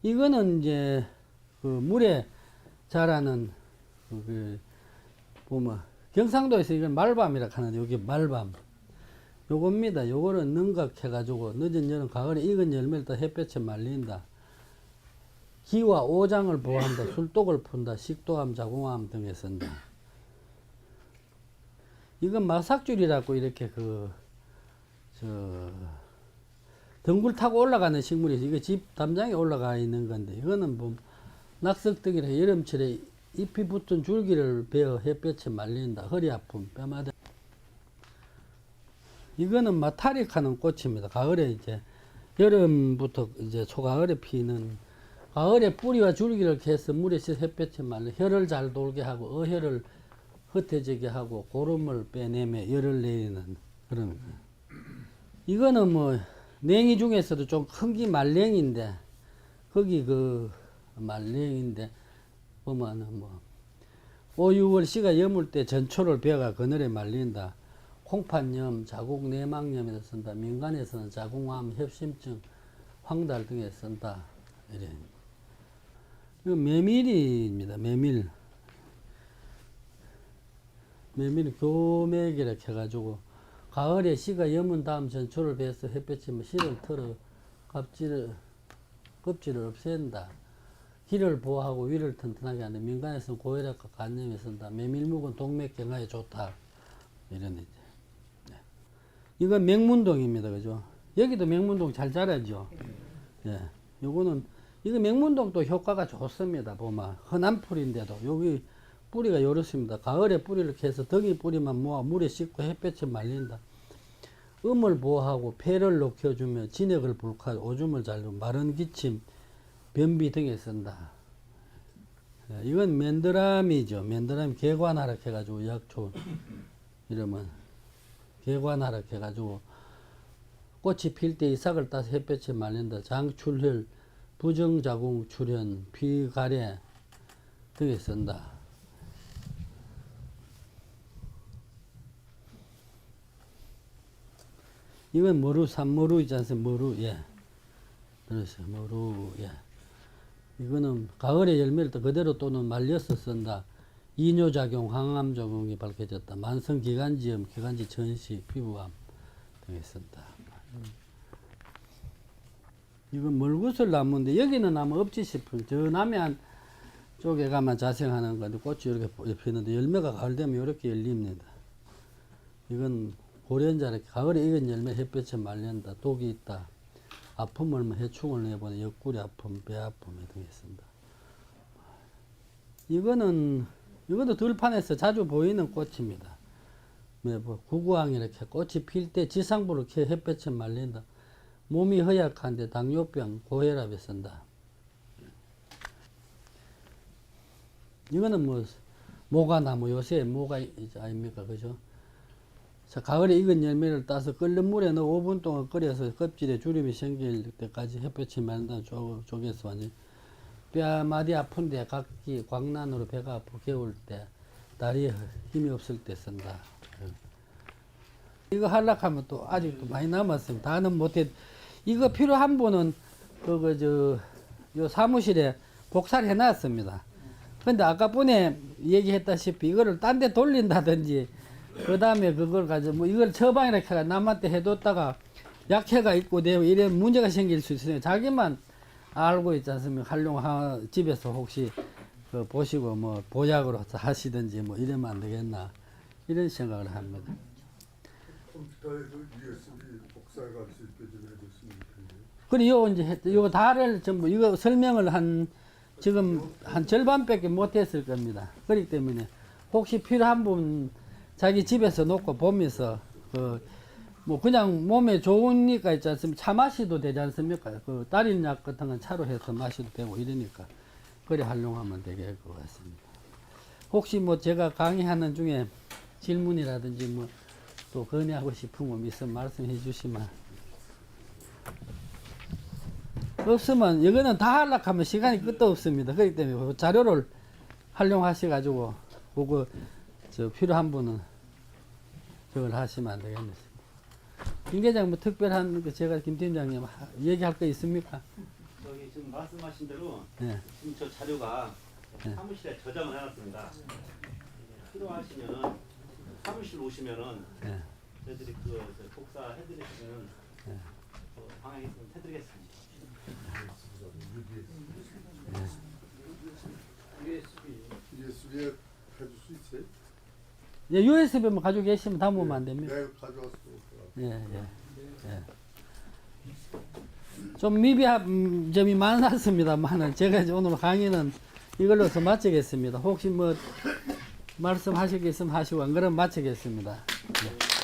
이거는 이제 그 물에 자라는 보면 경상도에서 이건 말밤이라 하는데, 여기 말밤. 요겁니다. 요거는 능각해가지고 늦은 여름, 가을에 익은 열매를 다 햇볕에 말린다. 기와 오장을 보호한다. 술독을 푼다. 식도암, 자궁암 등에 쓴다. 이건 마삭줄이라고 이렇게 덩굴 타고 올라가는 식물이죠. 이거 집 담장에 올라가 있는 건데, 이거는 뭐 낙석등이라 여름철에 잎이 붙은 줄기를 베어 햇볕에 말린다. 허리 아픔, 뼈마다. 이거는 마타릭하는 꽃입니다. 가을에 이제 여름부터 이제 초가을에 피는, 가을에 뿌리와 줄기를 캐서 물에 씻어 햇볕에 말려 혈을 잘 돌게 하고 어혈을 흩어지게 하고 고름을 빼내며 열을 내리는 그런 거예요. 이거는 뭐 냉이 중에서도 좀 큰 게 말랭인데, 거기 말랭인데 보면은 뭐 5, 6월 씨가 여물 때 전초를 베어가 그늘에 말린다. 콩팥염, 자궁 내막염에서 쓴다. 민간에서는 자궁암, 협심증, 황달 등에 쓴다. 이래. 이거 메밀입니다. 메밀 교맥이라 해가지고 가을에 씨가 여문 다음 전초를 베어서 햇볕에 씨를 털어 껍질을 없앤다. 희를 보호하고 위를 튼튼하게 하는. 민간에서는 고혈압과 간염에 쓴다. 메밀묵은 동맥 경화에 좋다. 이런 이제. 네. 이건 맹문동입니다. 그죠? 여기도 맹문동 잘 자라죠? 예. 요거는, 이거 맹문동도 효과가 좋습니다. 보면. 흔한 풀인데도 여기 뿌리가 요렇습니다. 가을에 뿌리를 캐서 덩이 뿌리만 모아 물에 씻고 햇볕에 말린다. 음을 보호하고 폐를 녹여주며 진액을 불쾌하고 오줌을 잘르고 마른 기침, 변비 등에 쓴다. 이건 맨드람이죠. 맨드람 개관하락 해가지고 약초 이러면 개관하락 해가지고 꽃이 필 때 이 싹을 따서 햇볕에 말린다. 장출혈, 부정자궁 출현, 피가래 등에 쓴다. 이건 머루, 산머루 있지 않습니까? 머루, 예. 그래서 머루, 예. 이거는 가을에 열매를 또 그대로 또는 말려서 쓴다. 이뇨작용, 항암작용이 밝혀졌다. 만성기관지염, 기관지 전시, 피부암 등에 쓴다. 이건 멀구슬 나무인데, 여기는 나무 없지 싶은, 저 남해안 쪽에 가면 자생하는 건데, 꽃이 이렇게 피는데, 열매가 가을 되면 이렇게 열립니다. 이건 고련자라 가을에 익은 열매 햇볕에 말린다. 독이 있다. 아픔을 해충을 내보내 옆구리 아픔, 배 아픔 등에 쓴다. 이것도 들판에서 자주 보이는 꽃입니다. 구구항 이렇게 꽃이 필 때 지상부를 캐 햇볕에 말린다. 몸이 허약한데 당뇨병, 고혈압에 쓴다. 이거는 뭐 모가나무, 요새 모가 아닙니까, 그죠? 자, 가을에 익은 열매를 따서 끓는 물에 넣어 5분 동안 끓여서 껍질에 주름이 생길 때까지 햇볕이 말린다. 쪼개서 완전히. 뼈마디 아픈데 각기 광난으로 배가 아프고 개울 때 다리에 힘이 없을 때 쓴다. 이거 하려면 또 아직도 많이 남았습니다. 다는 못해. 이거 필요한 분은 요 사무실에 복사를 해놨습니다. 근데 아까 분에 얘기했다시피 이거를 딴 데 돌린다든지 그 다음에 그걸 가지고 뭐 이걸 처방이라 해가 남한테 해뒀다가 약해가 있고 되고 이래 문제가 생길 수 있으니까 자기만 알고 있지 않습니까? 집에서 혹시 보시고 뭐 보약으로 하시든지 뭐 이러면 안 되겠나 이런 생각을 합니다. 컴퓨터에도 USB 복사가 할 수 있게 좀 해줬으면 좋겠네요. 그리고 이제 이거 다를 전부 이거 설명을 지금 한 절반밖에 못했을 겁니다. 그렇기 때문에 혹시 필요한 분 자기 집에서 놓고 보면서 뭐 그냥 몸에 좋으니까 있지 않습니까? 차 마시도 되지 않습니까? 딸인약 같은 건 차로 해서 마셔도 되고 이러니까 그래 활용하면 되게 것 같습니다. 혹시 뭐 제가 강의하는 중에 질문이라든지 뭐 또 건의하고 싶은 거 있으면 말씀해 주시면. 없으면 이거는 다 하려고 하면 시간이 끝도 없습니다. 그렇기 때문에 그 자료를 활용하셔가지고 그거 필요한 분은 저걸 하시면 안 되겠습니다. 김 계장 뭐 특별한 거 제가 김 팀장님 얘기할 거 있습니까? 저기 지금 말씀하신 대로 네. 지금 저 자료가 네. 사무실에 저장을 해놨습니다. 필요하시면은 사무실 오시면은 네. 저희들이 복사해드리시면 방향이 좀 해드리겠습니다. USB에 해줄 수 있어요? 예, USB만 가지고 계시면 담으면 안 됩니다. 내가 가져왔어. 예. 좀 미비한 점이 많았습니다만은 제가 이제 오늘 강의는 이걸로서 마치겠습니다. 혹시 뭐 말씀하실 게 있으면 하시고 안 그러면 마치겠습니다. 네.